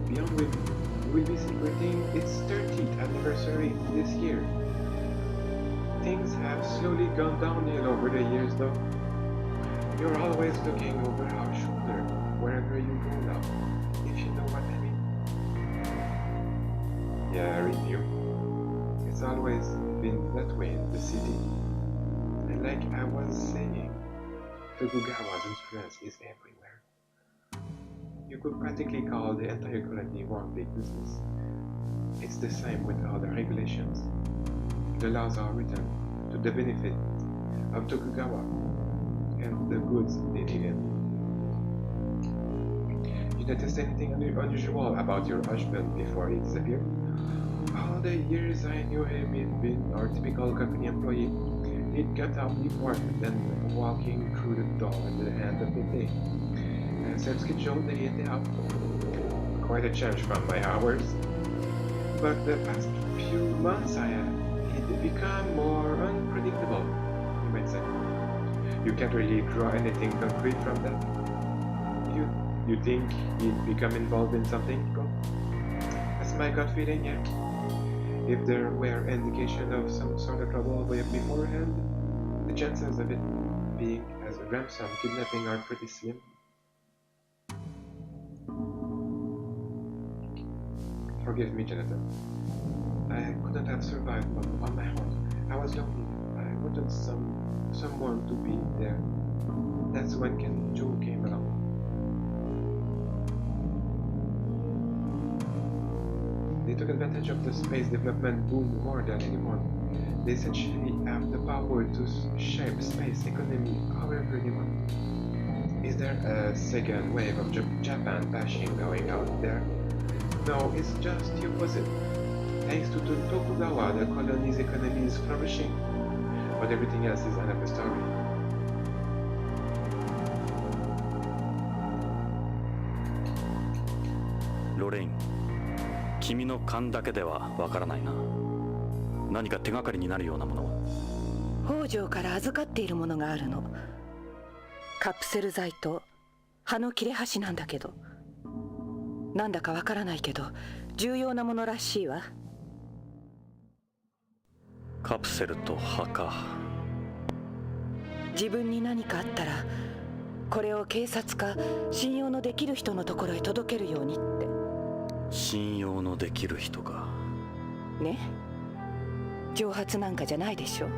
Beyond will be celebrating its 30th anniversary this year. Things have slowly gone downhill over the years though. You're always looking over our shoulder wherever you go now, if you know what I mean. Yeah, I review. It's always been that way in the city. And like I was saying, Tokugawa's influence is everywhere. You could practically call the entire colony one big business. It's the same with other regulations. The laws are written to the benefit of Tokugawa and the goods they deal in. You noticed anything unusual about your husband before he disappeared? All the years I knew him, he'd been our typical company employee. He'd get out before then walking through the door at the end of the day. Self-scheduled day in day out. Quite a change from my hours. But the past few months he'd become more unpredictable, you might say. You can't really draw anything concrete from that. You think he'd become involved in something, Nico? That's my gut feeling, yeah. If there were indication of some sort of trouble way beforehand, the chances of it being as a ransom kidnapping are pretty slim. Forgive me, Jonathan. I couldn't have survived on my own. I was lonely. I wanted someone to be there. That's when Joe came along. They took advantage of the space development boom more than anyone. They essentially have the power to shape space economy however they want. Is there a second wave of Japan bashing going out there? No, it's just the opposite. Thanks to Tokugawa, the colony's economy is flourishing, but everything else is another story. Lorraine, 君の勘だけではわからないな。何か手がかりになるようなものは。北条から預かっているものがあるの。カプセル剤と葉の切れ端なんだけど、なんだかわからないけど重要なものらしいわ。カプセルと葉か。自分に何かあったらこれを警察か信用のできる人のところへ届けるようにって。信用のできる人か。ね、蒸発なんかじゃないでしょ。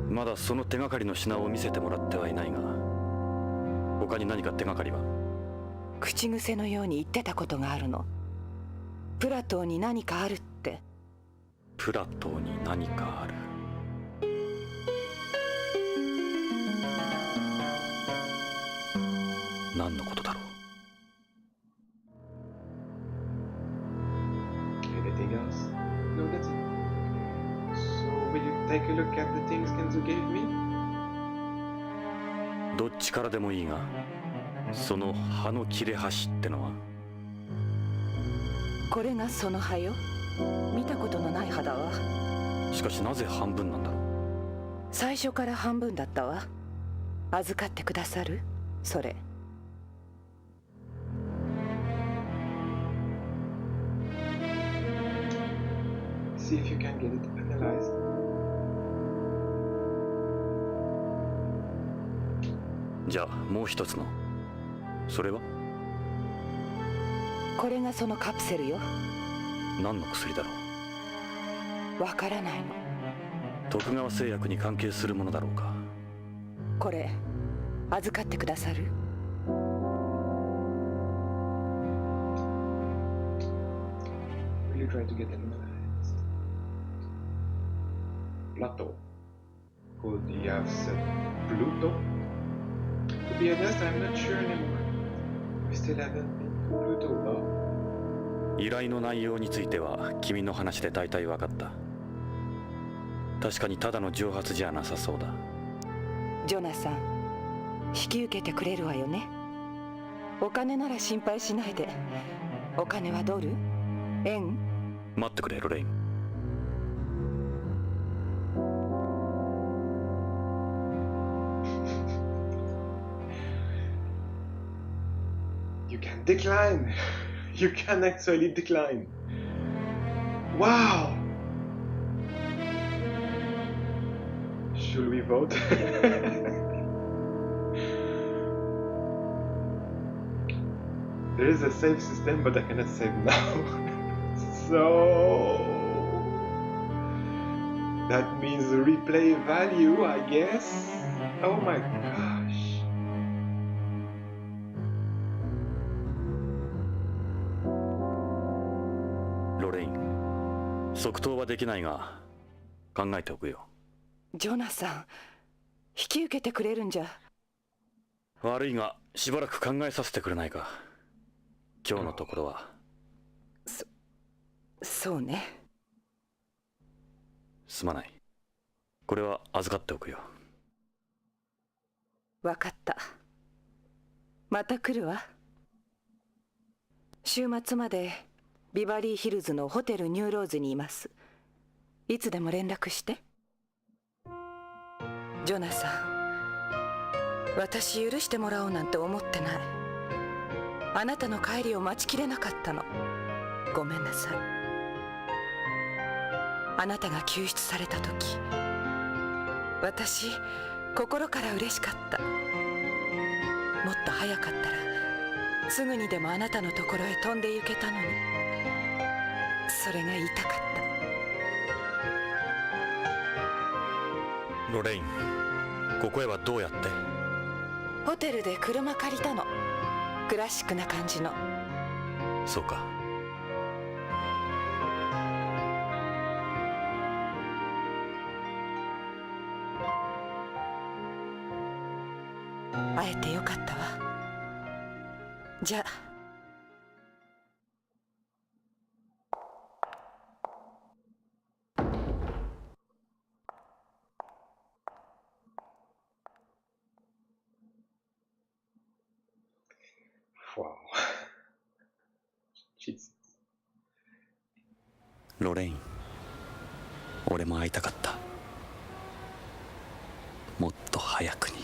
まだその手がかりの品を見せてもらってはいないが、他に何か手がかりは？口癖のように言ってたことがあるの。プラトーに何かあるって。プラトーに何かある。何のことだろう。Anything else? No, that's it. So, will you take a look at the things Kenzo gave me? どっちからでもいいが、その葉の切れ端ってのは？これがその葉よ。見たことのない葉だわ。しかしなぜ半分なんだろう。最初から半分だったわ。預かってくださる？それ。See if you can get it analyzed. じゃあもう一つの。それは？これがそのカプセルよ。何の薬だろう？わからないの。徳川製薬に関係するものだろうか。これ預かってくださる？Will you try to get analyzed? Plato. Could he have said Pluto? To be honest, I'm not sure anymore. We still haven't been to Pluto though. 依頼の内容については君の話で大体分かった。確かにただの蒸発じゃなさそうだ。ジョナサン、引き受けてくれるわよね。お金なら心配しないで。お金はドル？円？待ってくれ、ロレイン。decline. You can actually decline. Wow. Should we vote? There is a save system, but I cannot save now. So that means replay value, I guess. Oh my gosh.ロレイン、即答はできないが考えておくよ。ジョナサン、引き受けてくれるんじゃ。悪いがしばらく考えさせてくれないか。今日のところは。そうね。すまない。これは預かっておくよ。わかった。また来るわ。週末までビバリーヒルズのホテルニューローズにいます。いつでも連絡して。ジョナサン、私許してもらおうなんて思ってない。あなたの帰りを待ちきれなかったの。ごめんなさい。あなたが救出された時、私心から嬉しかった。もっと早かったらすぐにでもあなたのところへ飛んで行けたのに。それが言いたかった。ロレイン、ここへはどうやって？ホテルで車借りたの。クラシックな感じの。そうか。会えてよかったわ。じゃあ。Wow. Jesus. ロレイン、俺も会いたかった。もっと早くに。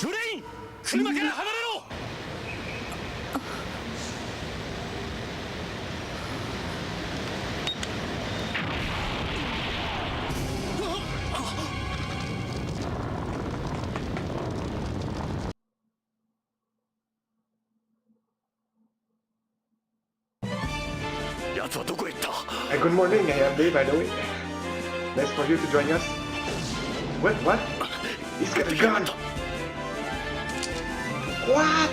ロレイン、車から離れろ！奴はどこへ行った？ Good morning, I am Dave, by the way. Nice for you to join us. What? He's got a gun! What?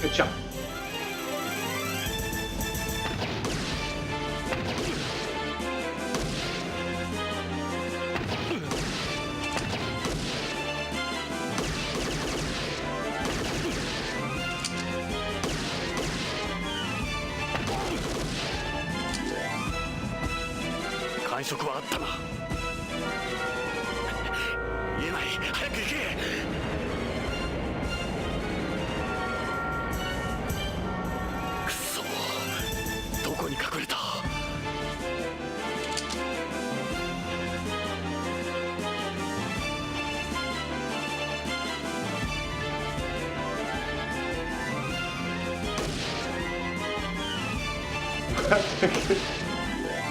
Good shot.感触はあったな。言えない。早く行け。くそ、どこに隠れた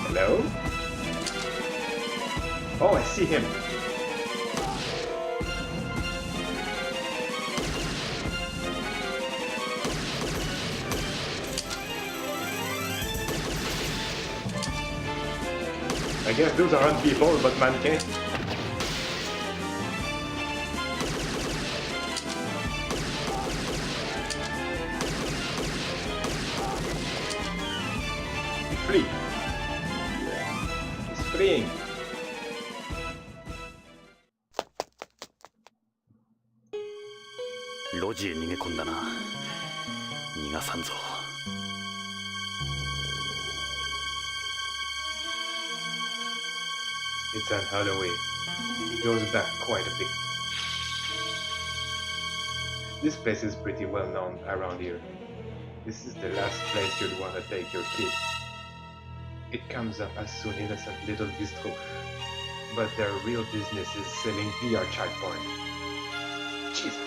？Hello? Oh, I see him. I guess those aren't people, but mannequins. 路地へ逃げ込んだな。逃がさんぞ。It's an alleyway. It goes back quite a bit. This place is pretty well known around here. This is the last place you'd want to take your kids. It comes up as soon innocent little bistro, but their real business is selling VR child porn. Jesus!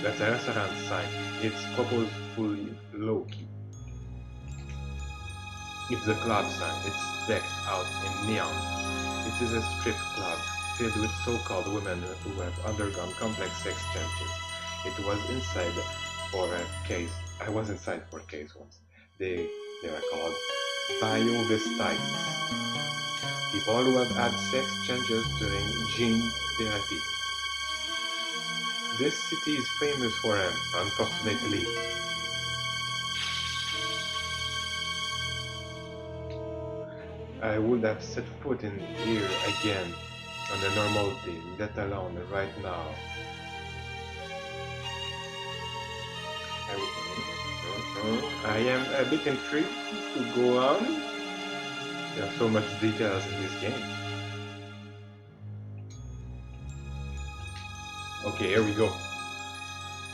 That's a restaurant sign. It's purposefully low-key. It's a club sign. It's decked out in neon. It is a strip club filled with so-called women who have undergone complex sex changes. It was inside for a case. I was inside for a case once. They are called biovestites. People who have had sex changes during gene therapy. This city is famous for them, unfortunately. I would have set foot in here again on a normal day, let alone right now. I am a bit intrigued to go on. There are so much details in this game. Okay, here we go.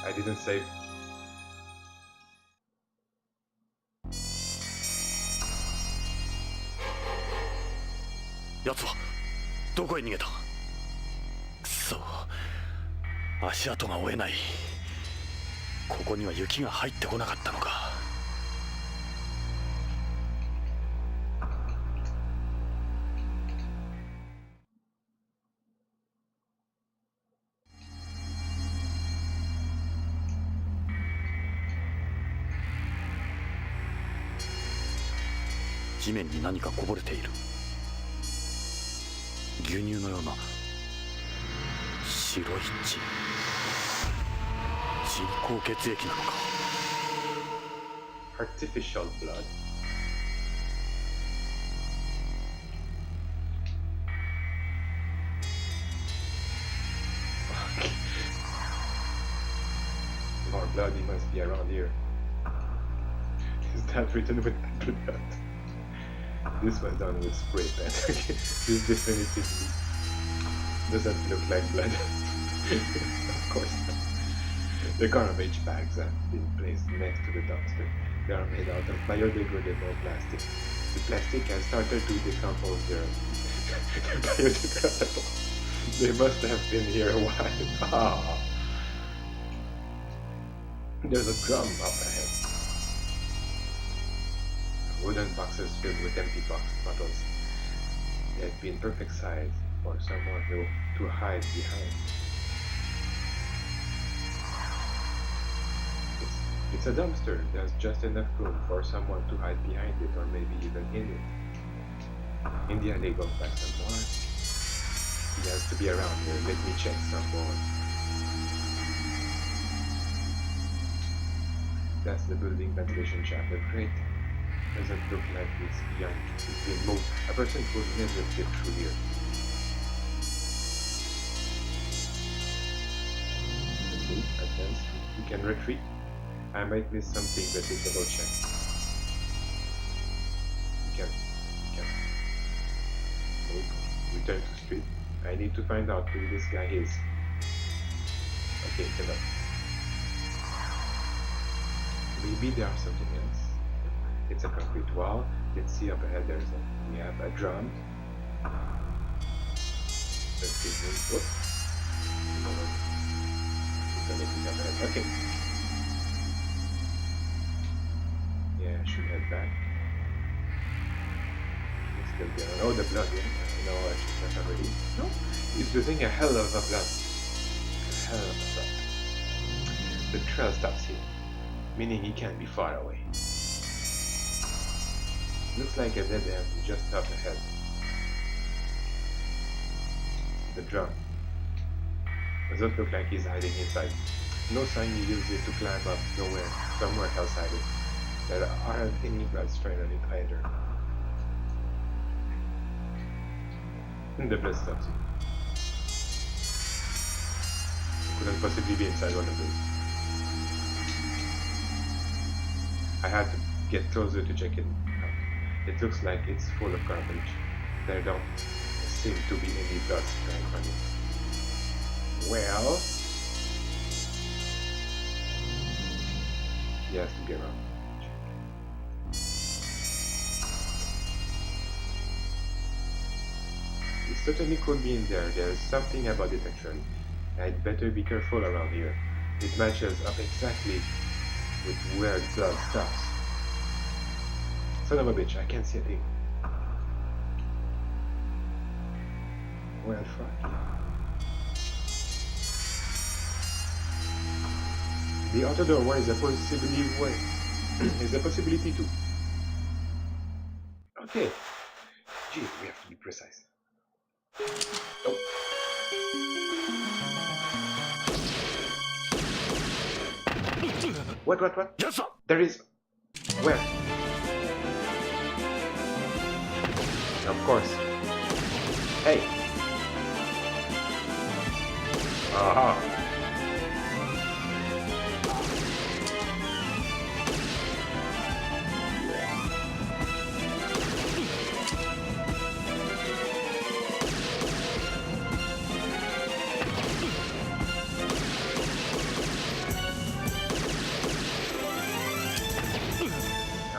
I didn't save. 奴はどこへ逃げた。くそ、足跡が追えない。ここには雪が入ってこなかったのか。地面に何かこぼれている。牛乳のような白い血。人工血液なのか。Artificial blood. More blood, he must be around here. Is that written with blood? This was done with spray pen. This definitively doesn't look like blood. Of course not. The garbage bags have been placed next to the dumpster. They are made out of biodegradable plastic. The plastic has started to decompose. They're biodegradable. They must have been here a while. Ah. There's a drum up ahead. Wooden boxes filled with empty bottles. They'd be in perfect size for someone to hide behind. It's a dumpster. There's just enough room for someone to hide behind it, or maybe even in it. In the alley, go back some more. He has to be around here. Let me check some more. That's the building ventilation shaft. The grate doesn't look like it's been moved. A person could never get through here. Okay, advance. You can retreat. I might miss something, but it's double check. You can move. Return to street. I need to find out who this guy is. Okay, enough. Maybe there's something else. It's a concrete wall. Let's see up ahead. We have a drum. Let's see. Whoop. Okay. Yeah, I should head back. He's still there. Oh, the blood. Yeah. No, I should not already. No, he's losing a hell of a blood. A hell of a blood. The trail stops here, meaning he can't be far away. Looks like a dead end just up ahead. The drum. Doesn't look like he's hiding inside. No sign he used it to climb up somewhere else hiding. There aren't any blood stain on it either. The blood stops here. couldn't possibly be inside one of those. I had to get closer to check it out. It looks like it's full of garbage. There don't seem to be any dust right on it. Well, he has to be around. It certainly could be in there. There's something about it actually. I'd better be careful around here. It matches up exactly with where the glove stops. Son of a bitch, I can't see a thing. Well, fuck. The outer doorway is a possibility too. Okay. Gee, we have to be precise. Oh. What? Yes, sir. There is... Where? Of course. Hey! Aha!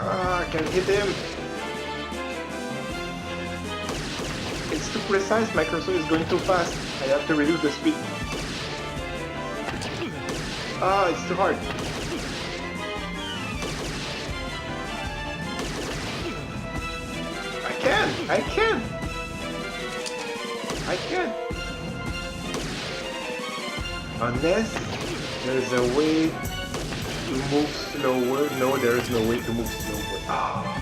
I can hit him! It's too precise, my cursor is going too fast. I have to reduce the speed. Ah, it's too hard. I can! Unless there's a way to move slower. No, there is no way to move slower. Ah.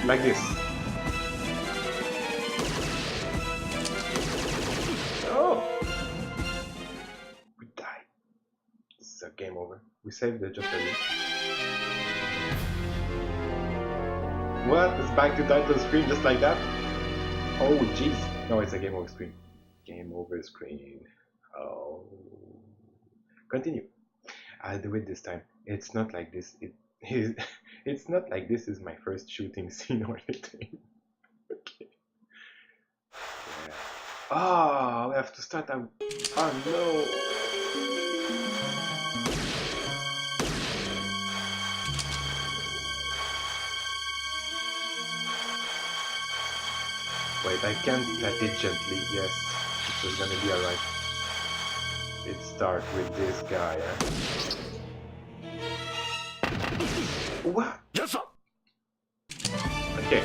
Like this. Oh! We died. This is a game over. We saved it just a bit. What? It's back to title screen just like that? Oh, jeez. No, it's a game over screen. Game over screen. Oh. Continue. I'll do it this time. It's not like this. It's not like this is my first shooting scene or anything. Okay. Yeah. Oh, we have to start out. Oh no. Wait, I can't tap it gently. Yes, it was gonna be alright. It starts with this guy, eh? What? Yes, sir. Okay.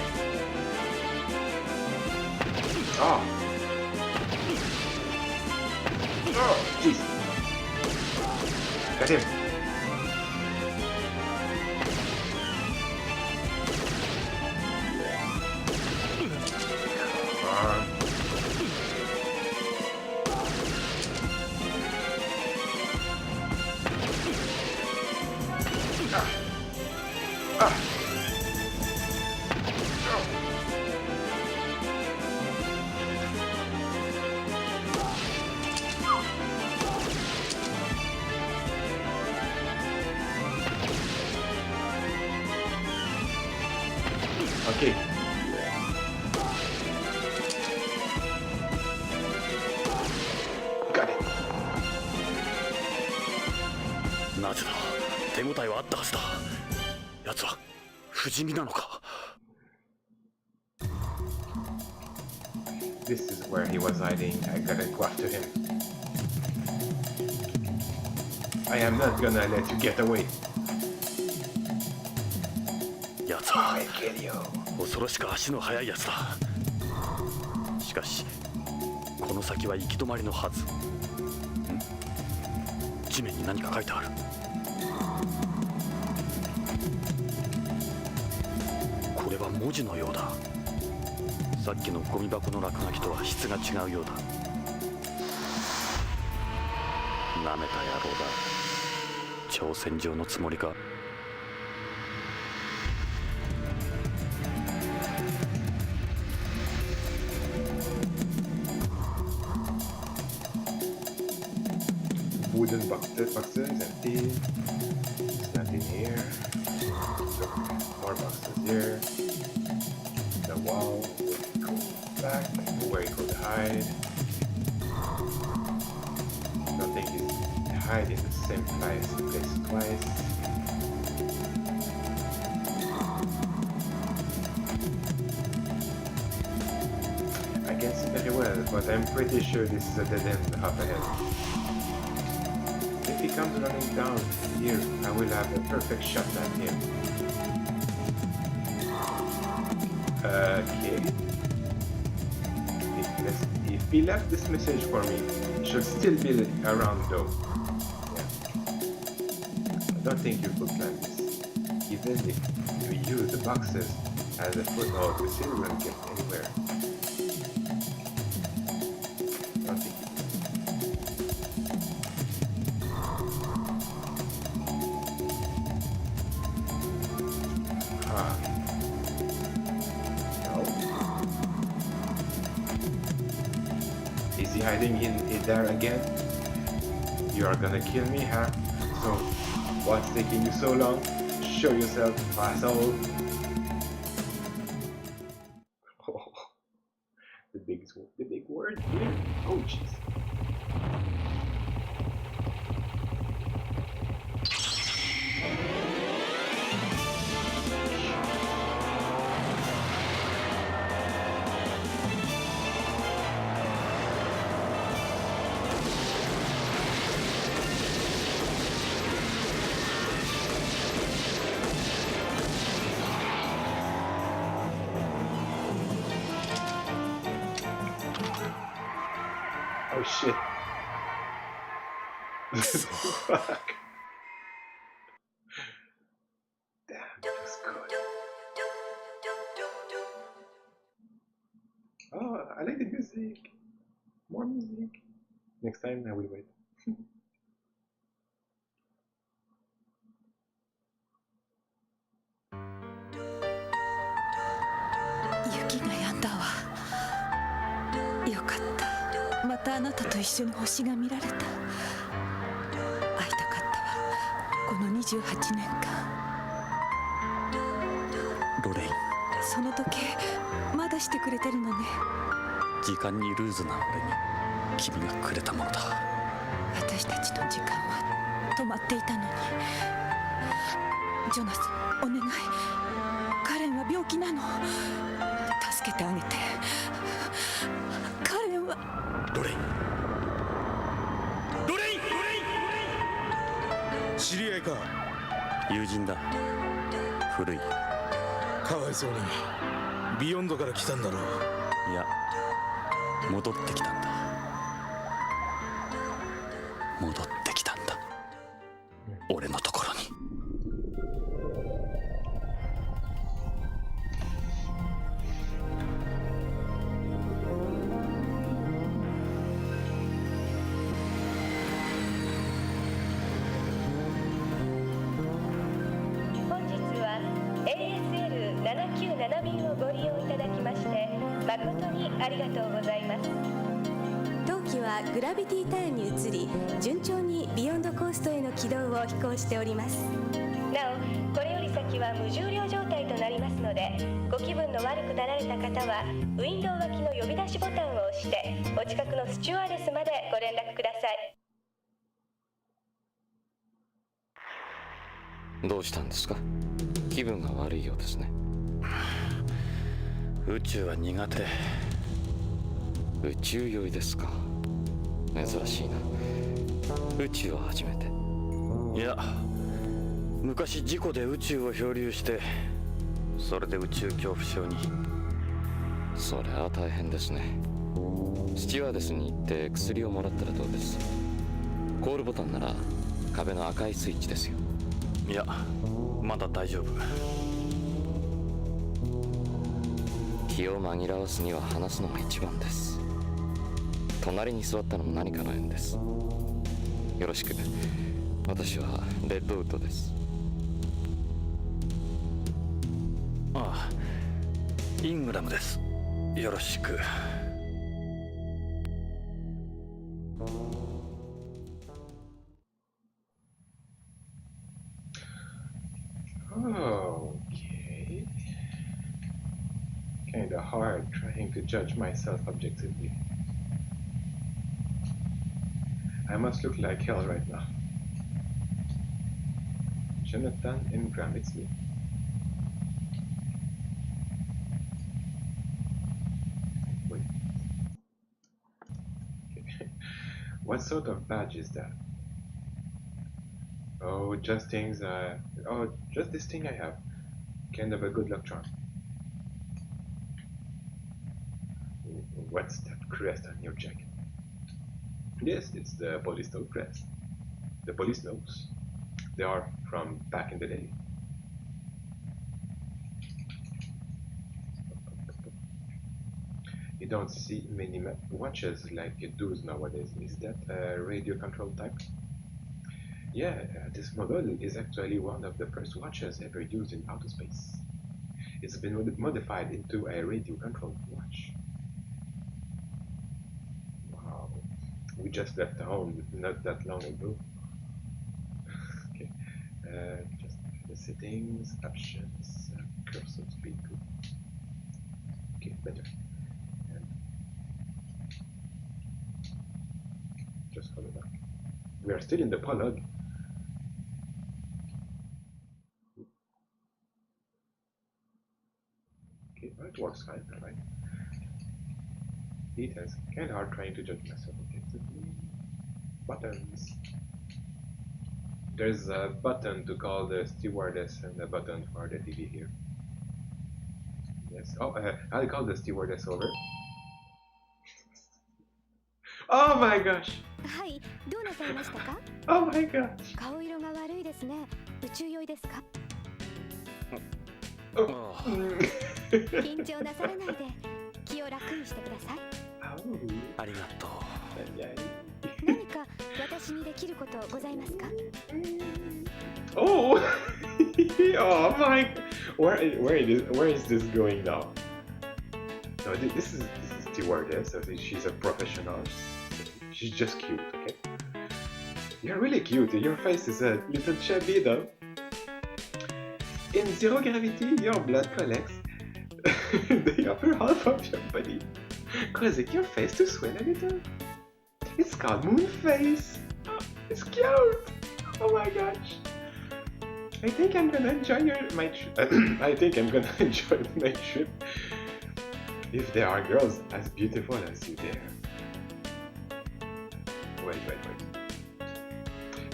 Oh. Oh, jeez. Got him. Come on. Okay. Got it. なぜだ、手応えはあったはずだ。奴は不死身なのか。This is where he was hiding. I gotta go after him. I am not gonna let you get away. 奴は I kill you. 恐ろしく足の速い奴だ。しかしこの先は行き止まりのはず。地面に何か書いてある。これは文字のようだ。さっきのゴミ箱の落書きとは質が違うようだ。なめた野郎だ。挑戦状のつもりか。Wooden boxes empty. There's nothing here. Look, more boxes here. The wall. Go back. Where it could hide. Nothing is hide in the same place twice. I can't see very well, but I'm pretty sure this is a dead end up ahead. If he comes running down here, I will have a perfect shot at him. Okay. If he left this message for me, he should still be around though. Yeah. I don't think you could climb this. Even if you use the boxes as a foothold, you still won't get anywhere. I don't think Is he hiding in there again? You are gonna kill me, huh? So, what's taking you so long? Show yourself, asshole! Oh, the big word here. Oh, jeez. Oh shit. Fuck. Damn, that was good. Oh, I like the music. More music. Next time I will wait. 雪が止んだわ。よかった。またあなたと一緒に星が見られた。会いたかったわ。この28年間。ロレイン、その時計まだしてくれてるのね。時間にルーズな俺に君がくれたものだ。私たちの時間は止まっていたのに。ジョナス、お願い。カレンは病気なの。助けてあげて。カレンは。ロレイン、ロレイン、ロレイン。知り合いか。友人だ。古い。かわいそうにビヨンドから来たんだろう。いや、戻ってきたんだ。戻ってきたんだ。俺のところに。本日は ASL797 便をご利用いただきまして誠にありがとうございます。当機はグラビティターンに移り、順調にビヨンドコーストへの軌道を飛行しております。なおこれより先は無重量状態となりますので、ご気分の悪くなられた方はウィンドウ脇の呼び出しボタンを押してお近くのスチュワーデスまでご連絡ください。どうしたんですか？気分が悪いようですね。宇宙は苦手。宇宙酔いですか。珍しいな。宇宙は初めて。いや、昔事故で宇宙を漂流して、それで宇宙恐怖症に。それは大変ですね。スチュワーデスに行って薬をもらったらどうです？コールボタンなら壁の赤いスイッチですよ。いや、まだ大丈夫。気を紛らわすには話すのが一番です。隣に座ったのも何かの縁です。よろしく。私はレッドウッドです。ああ、イングラムです。よろしく。Okay. Kinda hard trying to judge myself objectively. I must look like hell right now. Jonathan Ingram, it's me. Wait. Okay. What sort of badge is that? Oh, just things, oh, just this thing I have. Kind of a good luck charm. What's that crest on your jacket? Yes, it's the Policenauts crest. The Policenauts. They are from back in the day. You don't see many watches like those nowadays. Is that a radio control type? Yeah, this model is actually one of the first watches ever used in outer space. It's been modified into a radio controlled watch. Wow. We just left home not that long ago. Okay. Just the settings, options, cursor speed. Okay, better. And just follow that. We are still in the prologue. Okay, it works fine, alright. It is kind of hard trying to judge myself objectively. Buttons. There's a button to call the stewardess and a button for the TV here. Yes. Oh, I'll call the stewardess over. Oh my gosh! はい、どうなさいましたか？ Oh my gosh! 顔色が悪いですね。宇宙酔いですか？ Oh. ああ、緊張なさらないで気を楽にしてください。Oh. ありがとう。何か私にできることございますか？ Oh! Oh my! Where is this going now? No, this is stewardess. So she's a professional. She's just cute, okay? You're really cute. Your face is a little chubby though. In zero gravity, your blood collects the upper half of your body, causing your face to swell a little. It's called moon face. Oh, it's cute. Oh my gosh. I think I'm gonna enjoy my trip. I think I'm gonna enjoy my trip if there are girls as beautiful as you there. Wait.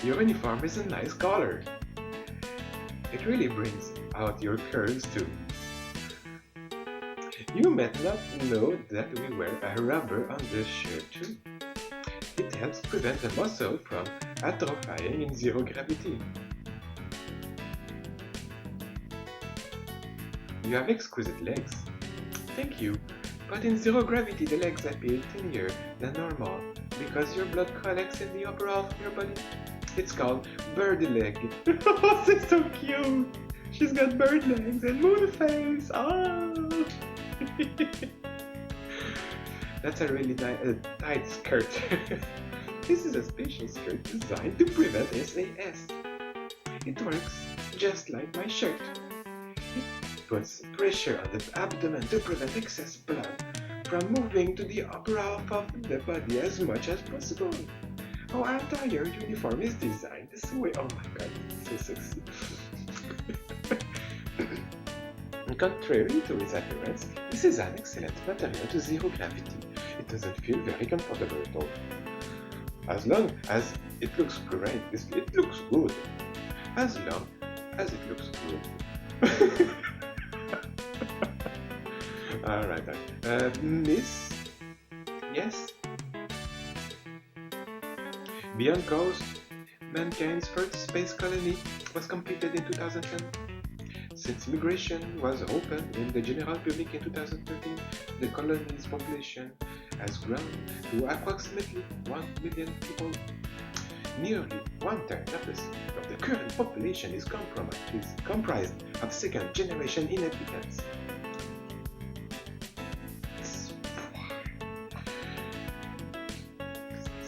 Your uniform is a nice color. It really brings out your curves too. You might not know that we wear a rubber undershirt too. It helps prevent the muscle from atrophying in zero gravity. You have exquisite legs. Thank you. But in zero gravity, the legs appear thinner than normal because your blood collects in the upper half of your body. It's called bird leg. Oh, she's so cute. She's got bird legs and moon face. Oh. That's a really tight skirt. This is a special skirt designed to prevent SAS. It works just like my shirt. It puts pressure on the abdomen to prevent excess blood from moving to the upper half of the body as much as possible. Our entire uniform is designed this way. Oh my god, so sexy. Contrary to its appearance, this is an excellent material to zero gravity. It doesn't feel very comfortable at all. As long as it looks great, it looks good. As long as it looks good. Alright, Miss? Yes? Beyond Coast, mankind's first space colony was completed in 2010. Since migration was opened in the general public in 2013, the colony's population has grown to approximately 1 million people. Nearly one-third of the current population is comprised of second-generation inhabitants.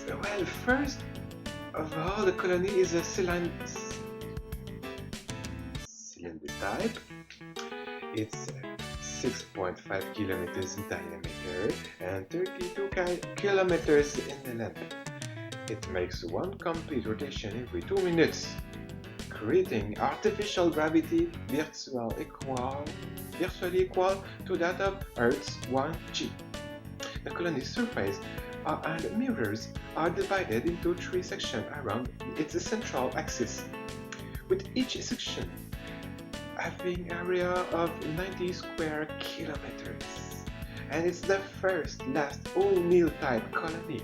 Well, first of all, the colony is a cylinder type. It's 6.5 kilometers in diameter and 32 kilometers in length. It makes one complete rotation every 2 minutes, creating artificial gravity virtually equal to that of Earth's 1G. The colony's surface and mirrors are divided into 3 sections around its central axis, with each section having an area of 90 square kilometers, and it's the last O'Neill type colony.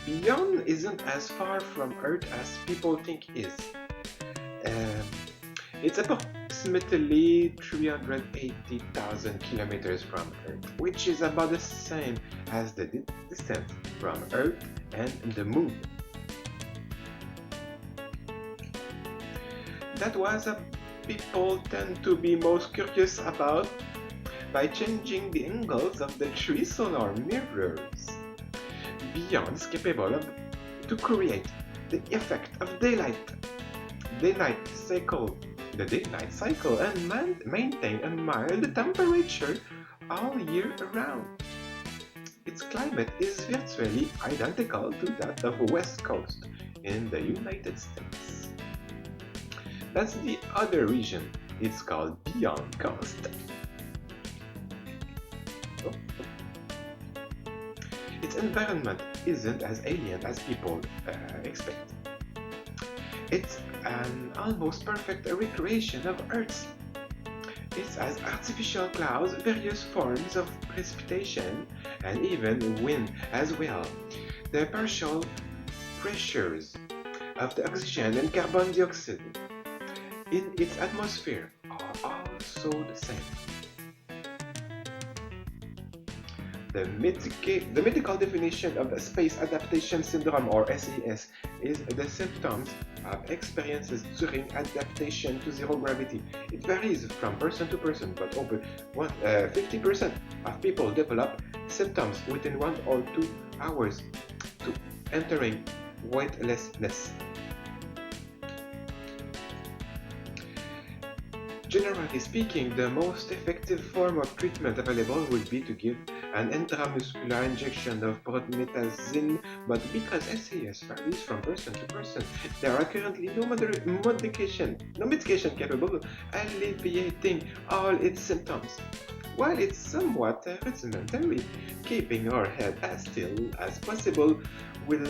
Beyond isn't as far from Earth as people think it is. It's approximately 380,000 kilometers from Earth, which is about the same as the distance from Earth and the Moon. That was what people tend to be most curious about by changing the angles of the 3 solar mirrors. Beyond is capable to create the effect of the daylight cycle and maintain a mild temperature all year around. Its climate is virtually identical to that of the West Coast in the United States. That's the other region. It's called Beyond Coast. Its environment isn't as alien as people expect. It's an almost perfect recreation of Earth. It has artificial clouds, various forms of precipitation, and even wind as well. The partial pressures of the oxygen and carbon dioxide in its atmosphere are also the same. The medical definition of Space Adaptation Syndrome, or SAS, is the symptoms of experiences during adaptation to zero gravity. It varies from person to person, but over 50% of people develop symptoms within 1 or 2 hours to entering weightlessness. Generally speaking, the most effective form of treatment available would be to give an intramuscular injection of promethazine, but because SAS varies from person to person, there are currently no medication capable of alleviating all its symptoms. While it's somewhat rudimentary, keeping our head as still as possible will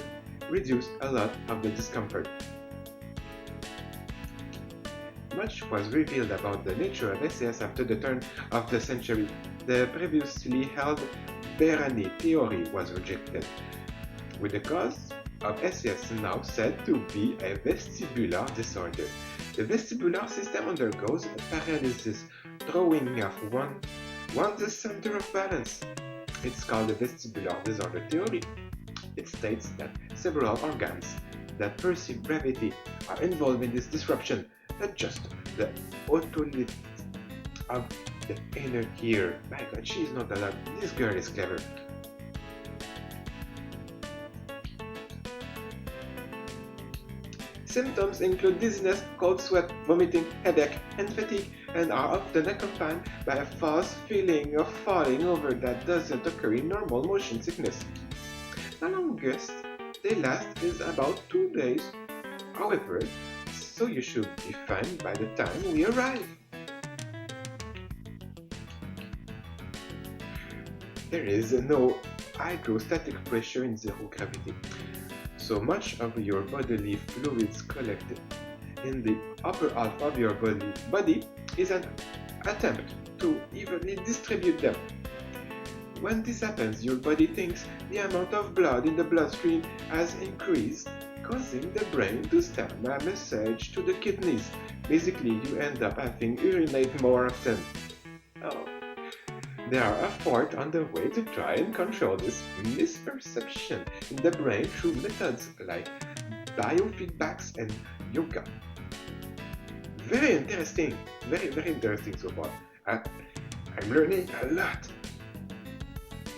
reduce a lot of the discomfort. Much was revealed about the nature of SAS after the turn of the century. The previously held Berani theory was rejected, with the cause of SAS now said to be a vestibular disorder. The vestibular system undergoes paralysis, throwing off one's center of balance. It's called the vestibular disorder theory. It states that several organs that perceive gravity are involved in this disruption, not just the otolith of the inner ear. My God, she's not allowed. This girl is clever. Symptoms include dizziness, cold sweat, vomiting, headache, and fatigue, and are often accompanied by a false feeling of falling over that doesn't occur in normal motion sickness. The longest they last is about 2 days. However, so you should be fine by the time we arrive. There is no hydrostatic pressure in zero gravity, so much of your bodily fluids collected in the upper half of your body is an attempt to evenly distribute them. When this happens, your body thinks the amount of blood in the bloodstream has increased, causing the brain to send a message to the kidneys. Basically, you end up having urinate more often. there are efforts on the way to try and control this misperception in the brain through methods like biofeedbacks and yoga. Very interesting, very interesting so far. I'm learning a lot.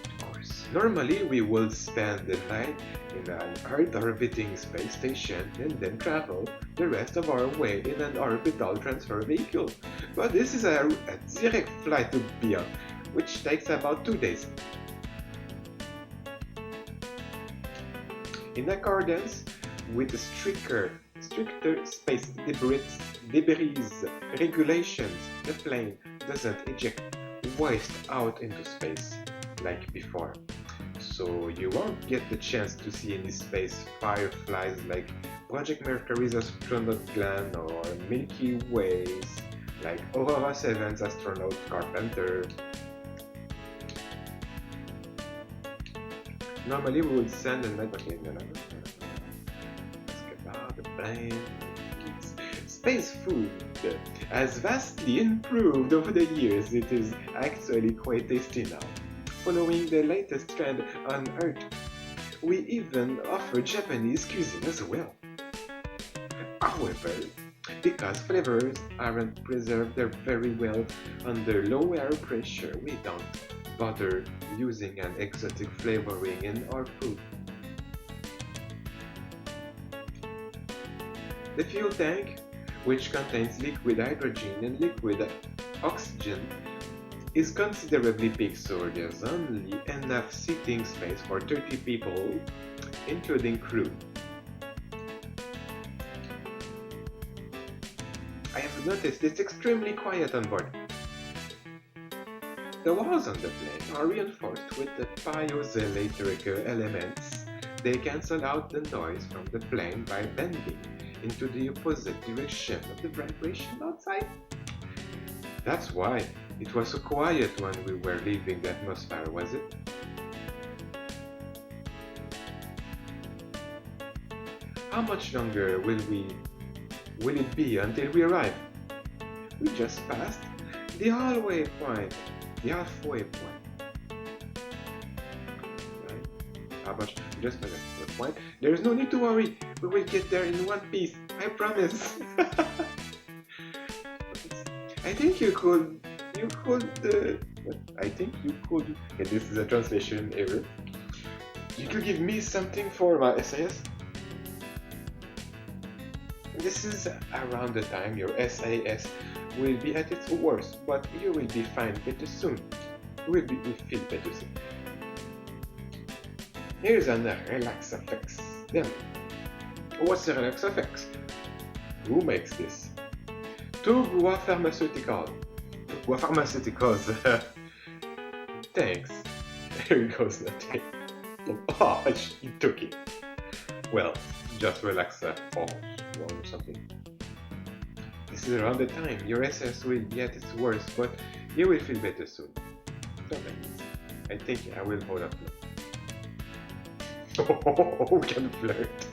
Of course, normally we will spend the night in an Earth-orbiting space station and then travel the rest of our way in an orbital transfer vehicle. But this is a direct flight to Beyond, which takes about 2 days. In accordance with the stricter space debris regulations, the plane doesn't eject waste out into space like before. So you won't get the chance to see any space fireflies like Project Mercury's astronaut Glenn or Milky Way's like Aurora 7's astronaut Carpenter. Normally we would send a night. Okay, no. The plane. Space food has vastly improved over the years. It is actually quite tasty now. Following the latest trend on Earth, we even offer Japanese cuisine as well. However, because flavors aren't preserved very well under low air pressure, we don't bother using an exotic flavoring in our food. The fuel tank, which contains liquid hydrogen and liquid oxygen, is considerably big, so there's only enough seating space for 30 people, including crew. I have noticed it's extremely quiet on board. The walls on the plane are reinforced with the piezoelectric elements. They cancel out the noise from the plane by bending into the opposite direction of the vibration outside. That's why it was so quiet when we were leaving the atmosphere, was it? How much longer will it be until we arrive? We just passed the halfway point. Right? How much? Just passed the point. There is no need to worry. We will get there in one piece. I promise. I think you could. I think you could. Okay, this is a translation error. You could give me something for my SAS. This is around the time your SAS will be at its worst, but you will be fine better soon. You will feel better soon. Here's another Relax FX. Then, what's the Relax FX? Who makes this? Togua Pharmaceuticals. Togua Pharmaceuticals. Thanks. Here goes nothing. Oh, she took it. Well, just relax or something. This is around the time your SS will be at its worst, but you will feel better soon. Don't like this. I think I will hold up now. Oh, can flirt.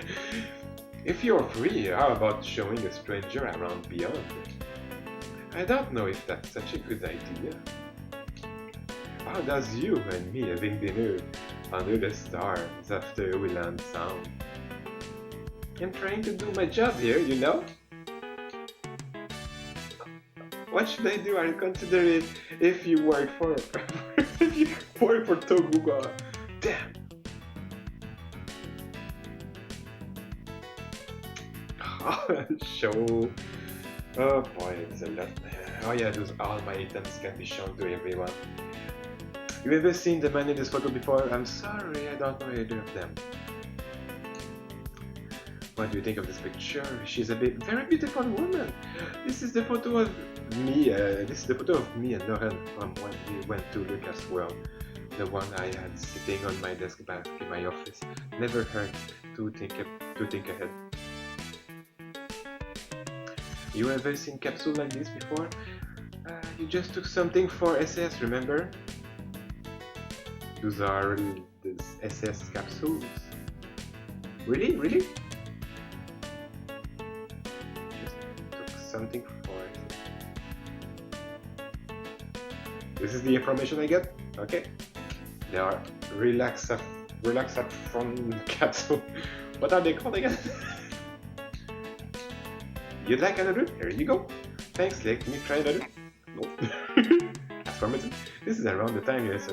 If you're free, how about showing a stranger around Beyond? I don't know if that's such a good idea. How does you and me having dinner under the stars after we land sound? I'm trying to do my job here, you know? What should I do? I'll consider it if you work for Toguga. Damn. Show. Oh boy, it's a lot. Oh yeah, all my items can be shown to everyone. You ever seen the man in this photo before? I'm sorry, I don't know either of them. What do you think of this picture? She's a very beautiful woman. This is the photo of me. This is the photo of me and Lauren from when we went to Lucas World. The one I had sitting on my desk back in my office. Never hurt to think ahead. You ever seen capsule like this before? You just took something for SS, remember? Those are the SS capsules. Really? Really? Just took something for it. This is the information I get. Okay. They are relaxation capsule. What are they called again? You'd like another? Here you go. Thanks, let me try another. No. Affirmative. This is around the time yes,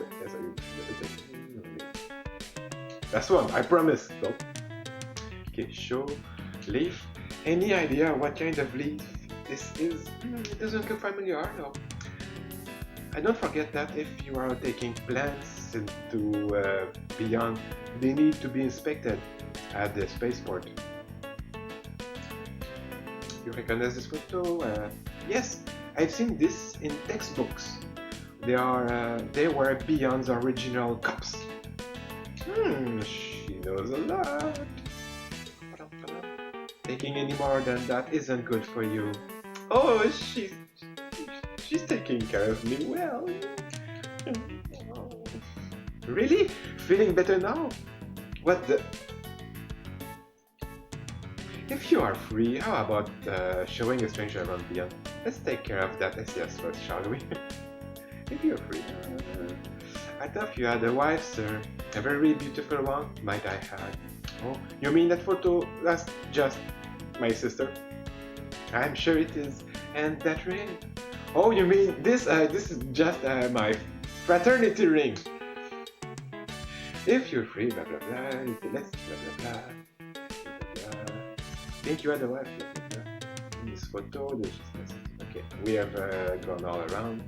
That's one, I promise. No. Okay, show leaf. Any idea what kind of leaf this is? It doesn't look familiar, no. I don't forget that if you are taking plants into beyond, they need to be inspected at the spaceport. You recognize this photo? Yes, I've seen this in textbooks. They were Beyond's original cups. She knows a lot. Taking any more than that isn't good for you. Oh, she's taking care of me well. Really? Feeling better now? What the? If you are free, how about showing a stranger around Beyond? Let's take care of that SES first, shall we? If you're free. I thought you had a wife, sir. A very beautiful one, might I add. Oh, you mean that photo? That's just my sister? I'm sure it is. And that ring? Oh, you mean this? This is just my fraternity ring. If you're free, blah blah blah. Let's blah blah blah. Think you had a wife? Blah, blah, blah. In this photo, okay, we have gone all around.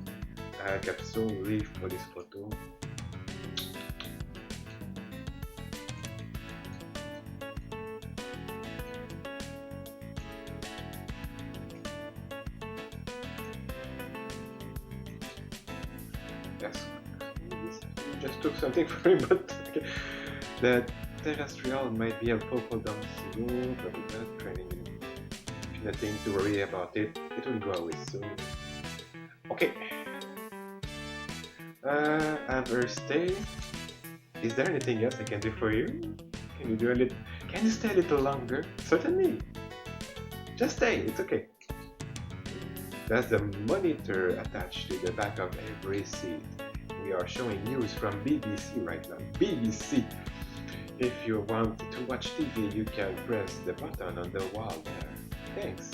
Capsule leaf for this photo. Yes, we just took something from him, but okay. The terrestrial might be helpful for them to go, but training. Nothing to worry about it. It will go away soon. Okay. Have her stay. Is there anything else I can do for you? Can you do a little? Can you stay a little longer? Certainly. Just stay. It's okay. There's a monitor attached to the back of every seat. We are showing news from BBC right now. BBC. If you want to watch TV, you can press the button on the wall there. Thanks.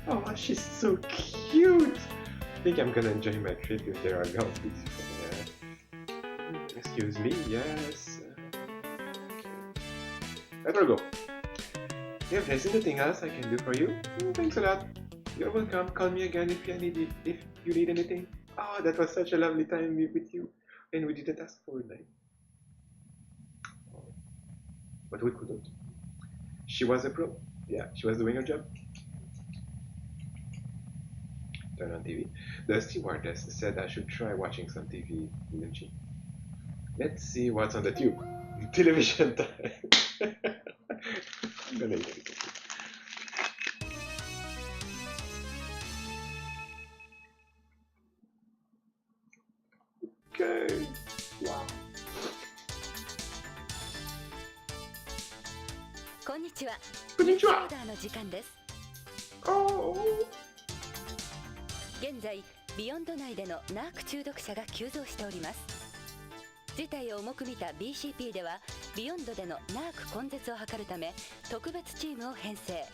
Oh, she's so cute! I think I'm gonna enjoy my trip if there are girls beautiful there. Excuse me, yes. Let her go. If there's anything else I can do for you, thanks a lot. You're welcome. Call me again if you need anything. Oh, that was such a lovely time with you, and we didn't ask for a night. But we couldn't. She was a pro. Yeah, she was doing her job. Turn on TV. The stewardess said I should try watching some TV, didn't she? Let's see what's on the tube. Television time. I'm gonna eat it. Okay. Wow. こんにちは。こんにちは。オーダーの時間です。Oh. 現在ビヨンド内でのナーク中毒者が急増しております。事態を重く見た BCP ではビヨンドでのナーク根絶を図るため特別チームを編成。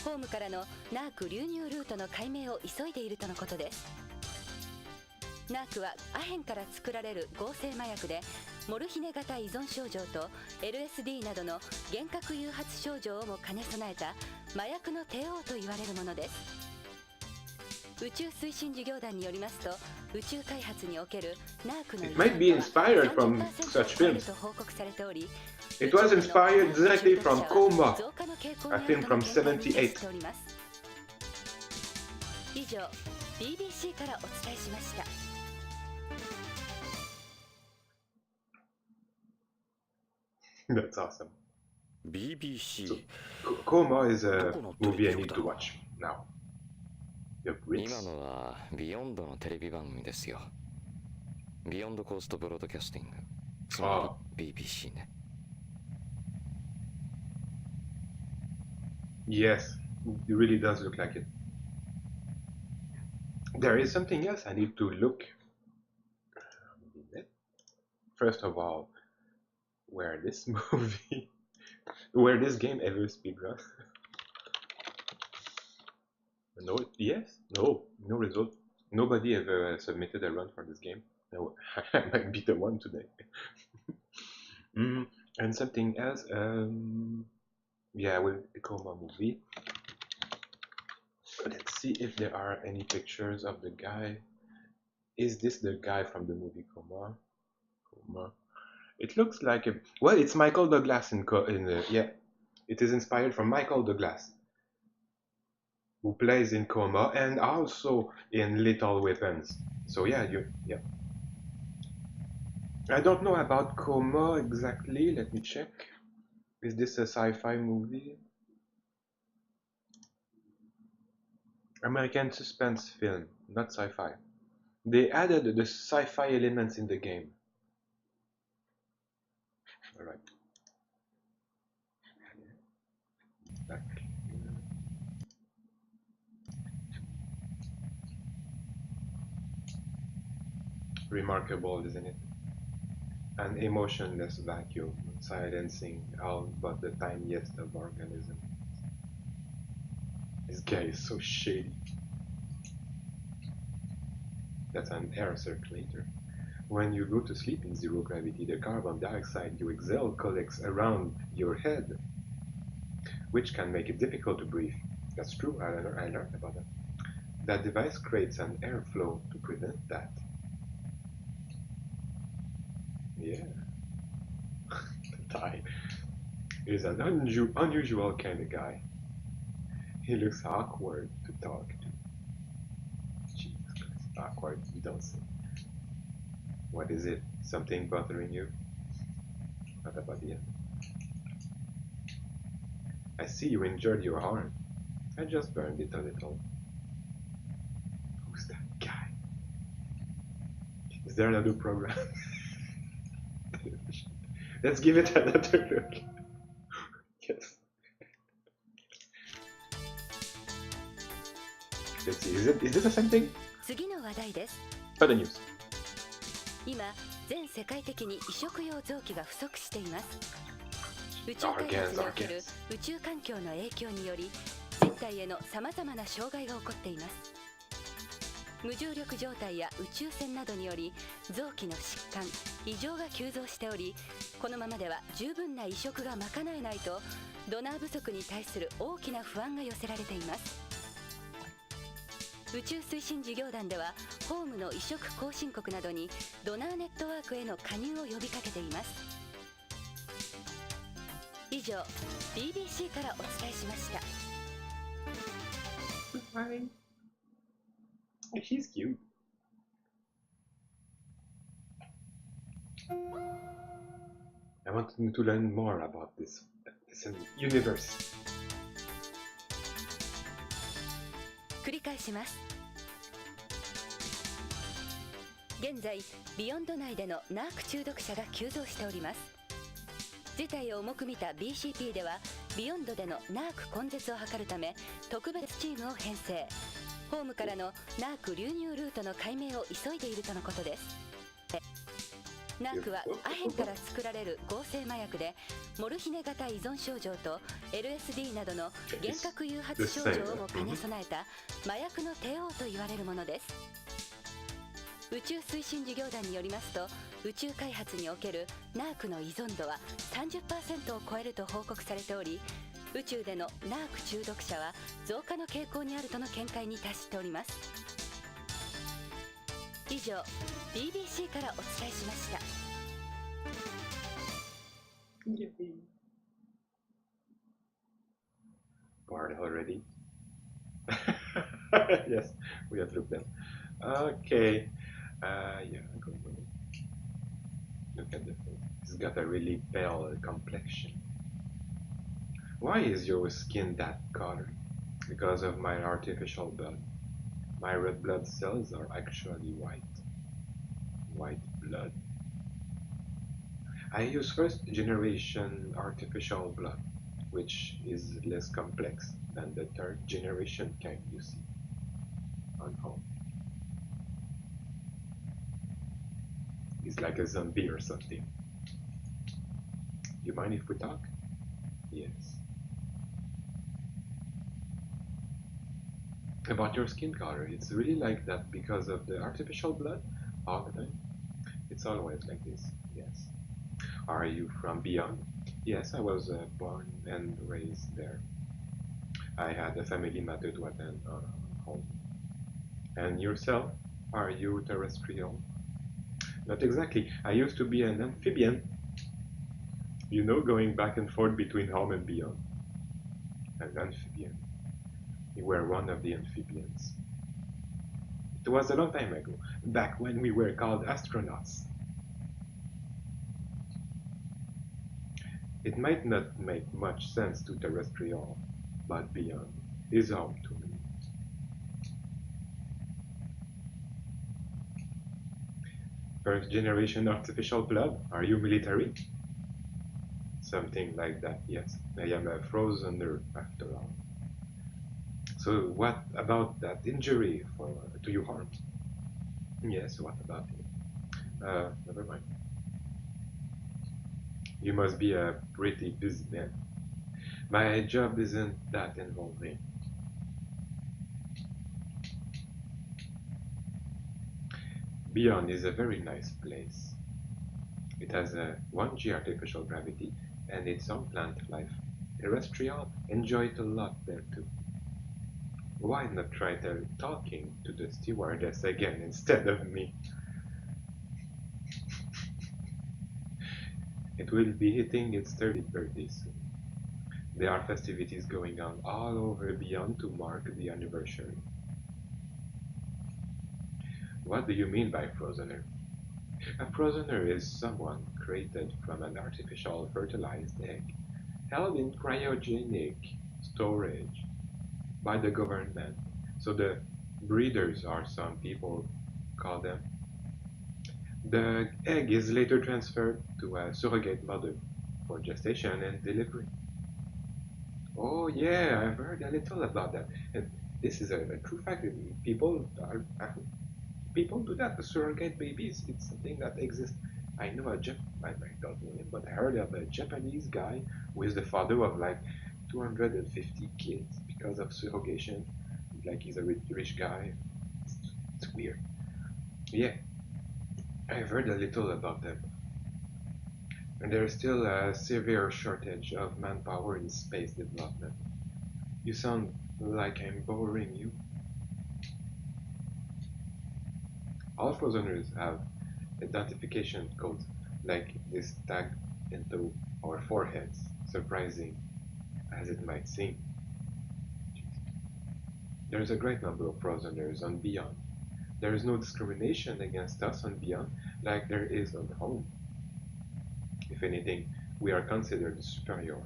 ホームからのナーク流入ルートの解明を急いでいるとのことです。ナークはアヘンから作られる合成麻薬でモルヒネ型依存症状と LSD などの幻覚誘発症状をも兼ね備えた麻薬の帝王と言われるものです。宇宙推進事業団によりますと宇宙開発におけるナークの It might be inspired from such films. It was inspired directly from Coma, a film from 78. 以上 BBC からお伝えしました。That's awesome. BBC So, Coma is a movie I need to watch now. You have Brits? 今のはビヨンドのテレビ番組ですよ。ビヨンドコーストブロードキャスティング。つまり BBC ね。Yes, it really does look like it. There is something else I need to look. First of all, where this movie, where this game ever speedrun? No, yes, no result. Nobody ever submitted a run for this game. No, I might be the one today. And something else, yeah, with the Coma movie. Let's see if there are any pictures of the guy. Is this the guy from the movie Coma? Coma. It looks like a, well, it's Michael Douglas in yeah, it is inspired from Michael Douglas, who plays in Coma and also in Lethal Weapons. So yeah, yeah. I don't know about Coma exactly. Let me check. Is this a sci-fi movie? American suspense film, not sci-fi. They added the sci-fi elements in the game. Alright. Back. Remarkable, isn't it? An emotionless vacuum, silencing all but the tiniest of organisms. This guy is so shady. That's an air circulator. When you go to sleep in zero gravity, the carbon dioxide you exhale collects around your head, which can make it difficult to breathe. That's true, I learned about that. That device creates an airflow to prevent that. Yeah. The guy is an unusual kind of guy. He looks awkward to talk to. Jesus Christ, awkward, you don't say. What is it? Something bothering you? What about the end? I see you injured your arm. I just burned it a little. Who's that guy? Is there another program? Let's give it another look. Yes. Let's see, is this the same thing? 次の話題です。 Other news. 今、全世界的に移植用臓器が不足しています。宇宙開発における宇宙環境の影響により、人体へのさまざまな障害が起こっています。無重力状態や宇宙船などにより臓器の疾患、異常が急増しており、このままでは十分な移植が賄えないとドナー不足に対する大きな不安が寄せられています。宇宙推進事業団ではホームの移植後進国などにドナーネットワークへの加入を呼びかけています。以上 BBC からお伝えしました。 Hi. He's cute. I want to learn more about this universe. 繰り返します。現在ビヨンド内でのナーク中毒者が急増しております。事態を重く見た BCP ではビヨンドでのナーク根絶を図るため特別チームを編成。ホームからのナーク流入ルートの解明を急いでいるとのことです。ナークはアヘンから作られる合成麻薬で、モルヒネ型依存症状と LSD などの幻覚誘発症状をも兼ね備えた麻薬の帝王と言われるものです。宇宙推進事業団によりますと、宇宙開発におけるナークの依存度は 30% を超えると報告されており、宇宙でのナーク中毒者は増加の傾向にあるとの見解に達しております。以上 BBC からお伝えしました。 Bored already? Yes, we have looked them. Okay. Yeah, go. Look at the face. He's got a really pale complexion. Why is your skin that color? Because of my artificial blood. My red blood cells are actually white. White blood. I use first generation artificial blood, which is less complex than the third generation kind you see on home. like a zombie or something. You mind if we talk? Yes. About your skin color, it's really like that because of the artificial blood all the time. It's always like this, yes. Are you from beyond? Yes, I was born and raised there. I had a family matter to attend home. And yourself? Are you terrestrial? Not exactly. I used to be an amphibian. You know, going back and forth between home and beyond. An amphibian. You were one of the amphibians. It was a long time ago, back when we were called astronauts. It might not make much sense to terrestrial, but beyond is home to me. First generation artificial blood, are you military? Something like that, yes. I am a frozener after all. So what about that injury to your arm? Yes, what about it? Never mind. You must be a pretty busy man. My job isn't that involving. Beyond is a very nice place. It has a 1G artificial gravity and its own plant life. Terrestrial enjoy it a lot there too. Why not try talking to the stewardess again instead of me? It will be hitting its 30th birthday soon. There are festivities going on all over Beyond to mark the anniversary. What do you mean by frozener? A frozener is someone created from an artificial fertilized egg, held in cryogenic storage by the government. So the breeders are some people call them. The egg is later transferred to a surrogate mother for gestation and delivery. Oh yeah, I've heard a little about that. And this is a true fact. People do that. The surrogate babies, it's something that exists. I know I don't know him, but I heard of a Japanese guy who is the father of like 250 kids because of surrogation. Like he's a rich guy. It's weird. Yeah, I've heard a little about them. And there is still a severe shortage of manpower in space development. You sound like I'm boring you. All frozeners have identification codes like this tagged into our foreheads, surprising as it might seem. There is a great number of frozeners on Beyond. There is no discrimination against us on Beyond like there is on Home. If anything, we are considered superior.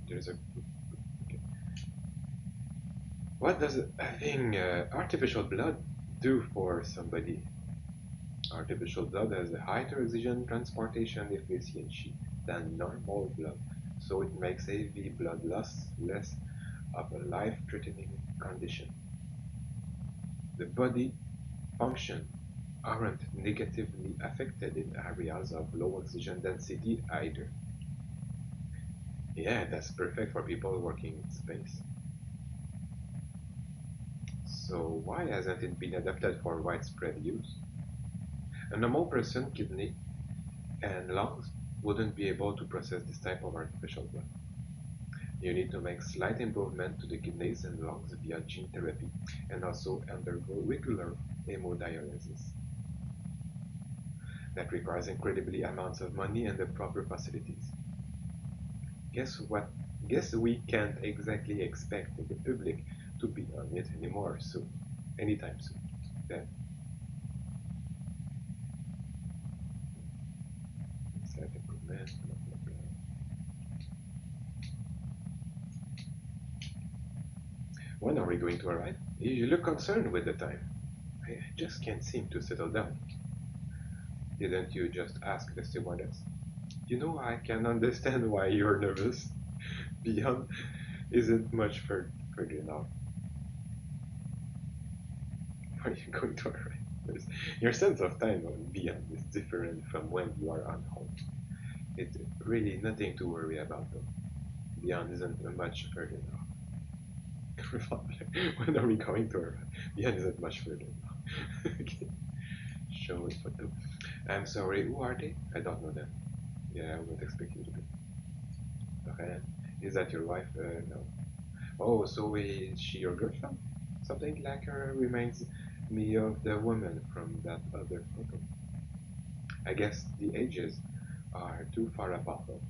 There's a okay. What does having artificial blood do for somebody? Artificial blood has a higher oxygen transportation efficiency than normal blood, so it makes AV blood loss less of a life-threatening condition. The body function aren't negatively affected in areas of low oxygen density either. Yeah, that's perfect for people working in space. So why hasn't it been adapted for widespread use? A normal person kidney and lungs wouldn't be able to process this type of artificial blood. You need to make slight improvement to the kidneys and lungs via gene therapy and also undergo regular hemodialysis. That requires incredibly amounts of money and the proper facilities. Guess what? Guess we can't exactly expect the public to be on it anymore soon, anytime soon. Then, slight improvement, blah, blah, blah. When are we going to arrive? You look concerned with the time. I just can't seem to settle down. Didn't you just ask the stewardess? You know, I can understand why you're nervous. Beyond isn't much further now. Are you going to arrive? Your sense of time on Beyond is different from when you are on home. It's really nothing to worry about though. Beyond isn't much further now. When are we going to arrive? Beyond isn't much further now. Okay. Show it photo. I'm sorry, who are they? I don't know them. Yeah, I would expect you to be. Okay. Is that your wife? No. Oh, so is she your girlfriend? Something like her reminds me of the woman from that other photo. I guess the ages are too far apart though.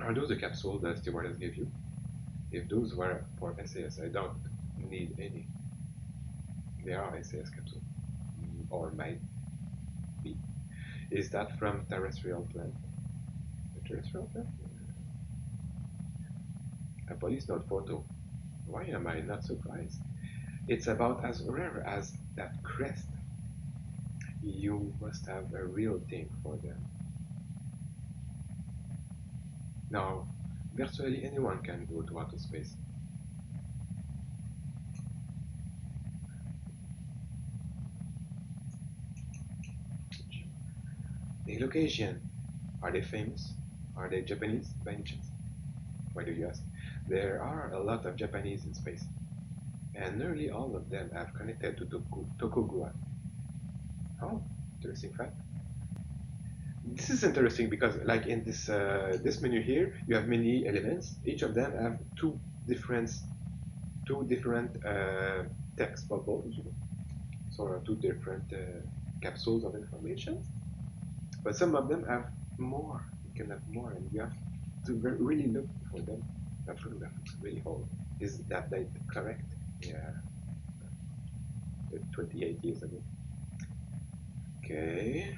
Are those the capsules the stewardess gave you? If those were for SAS, I don't need any. They are SAS capsules. Or might be. Is that from terrestrial plant? A terrestrial plant? A police note photo. Why am I not surprised? It's about as rare as that crest. You must have a real thing for them. Now, virtually anyone can go to outer space. The location. Are they famous? Are they Japanese by any chance? Why do you ask? There are a lot of Japanese in space, and nearly all of them have connected to Tokugawa. Oh, interesting fact. This is interesting because, like in this menu here, you have many elements. Each of them have two different text bubbles, so two different capsules of information. But some of them have more. You can have more, and you have to really look for them. That photograph looks really old. Is that date correct? Yeah, 28 years ago. Okay.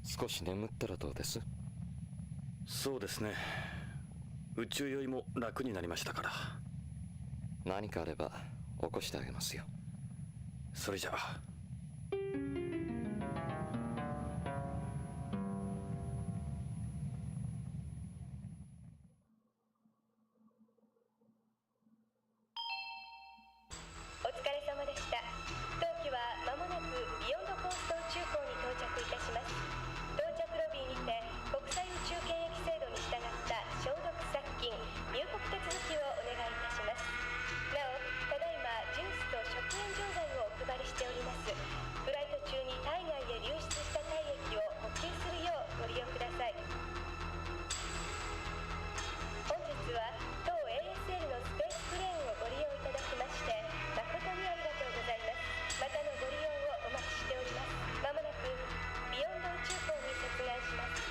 少し眠ったらどうです？そうですね。宇宙酔いも楽になりましたから。何かあれば起こしてあげますよ。それじゃあ。お疲れ様でした。当機は間もなくビヨンドコースト宇宙港に到着いたします。到着ロビーにて国際宇宙検疫制度に従った消毒殺菌入国手続きをお願いいたします。なお、ただいまジュースと食塩錠剤をお配りしております。フライト中に体外へ流出した体液を補給するようご利用ください。本日は当 ASL のスペースクレーンをご利用いただきまして誠にありがとうございます。またのご利用をお待ちしております。まもなくビヨンド宇宙港に接岸します。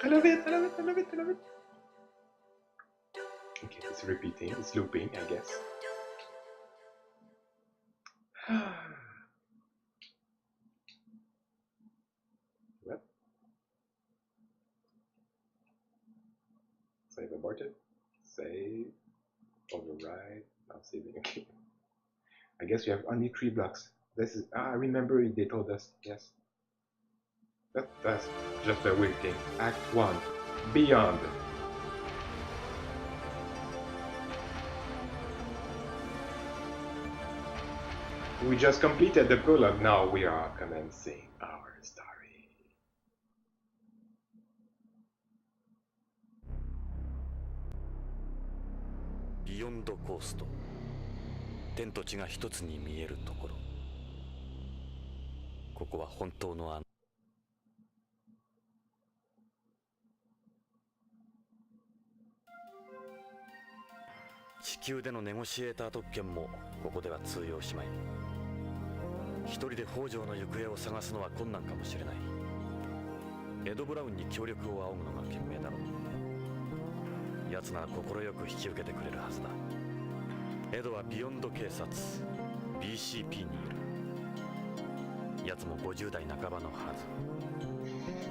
I love it, I love it, I love it, I love it. Okay, it's repeating, it's looping, I guess. What? Save aborted. Save. Override. Now saving. Okay. I guess you have only 3 blocks. This is. I remember they told us. Yes. That's just a weird thing. Act 1. Beyond. We just completed the prologue. Now we are commencing our story. ビヨンドコースト、天と地が一つに見えるところ。ここは本当の地球でのネゴシエーター特権もここでは通用しまい。一人で北条の行方を探すのは困難かもしれない。エド・ブラウンに協力を仰ぐのが賢明だろう。奴なら快く引き受けてくれるはずだ。エドはビヨンド警察 BCP にいる。奴も50代半ばのはず。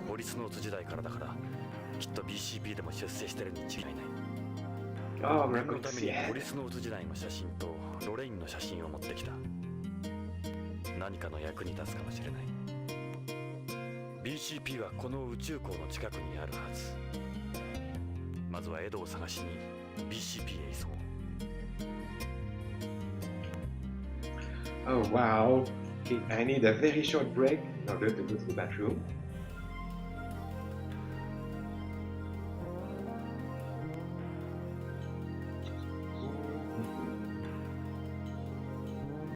ポリスノーツ時代からだから、きっと BCP でも出世してるに違いない。Oh, 念のために Records, ポリ yeah. スノーツ時代の写真とロレインの写真を持ってきた。何かの役に立つかもしれない。BCP はこの宇宙港の近くにあるはず。まずはエドを探しに BCP へ急ごう。Oh wow. Okay, I need a very short break in order to go to the bathroom.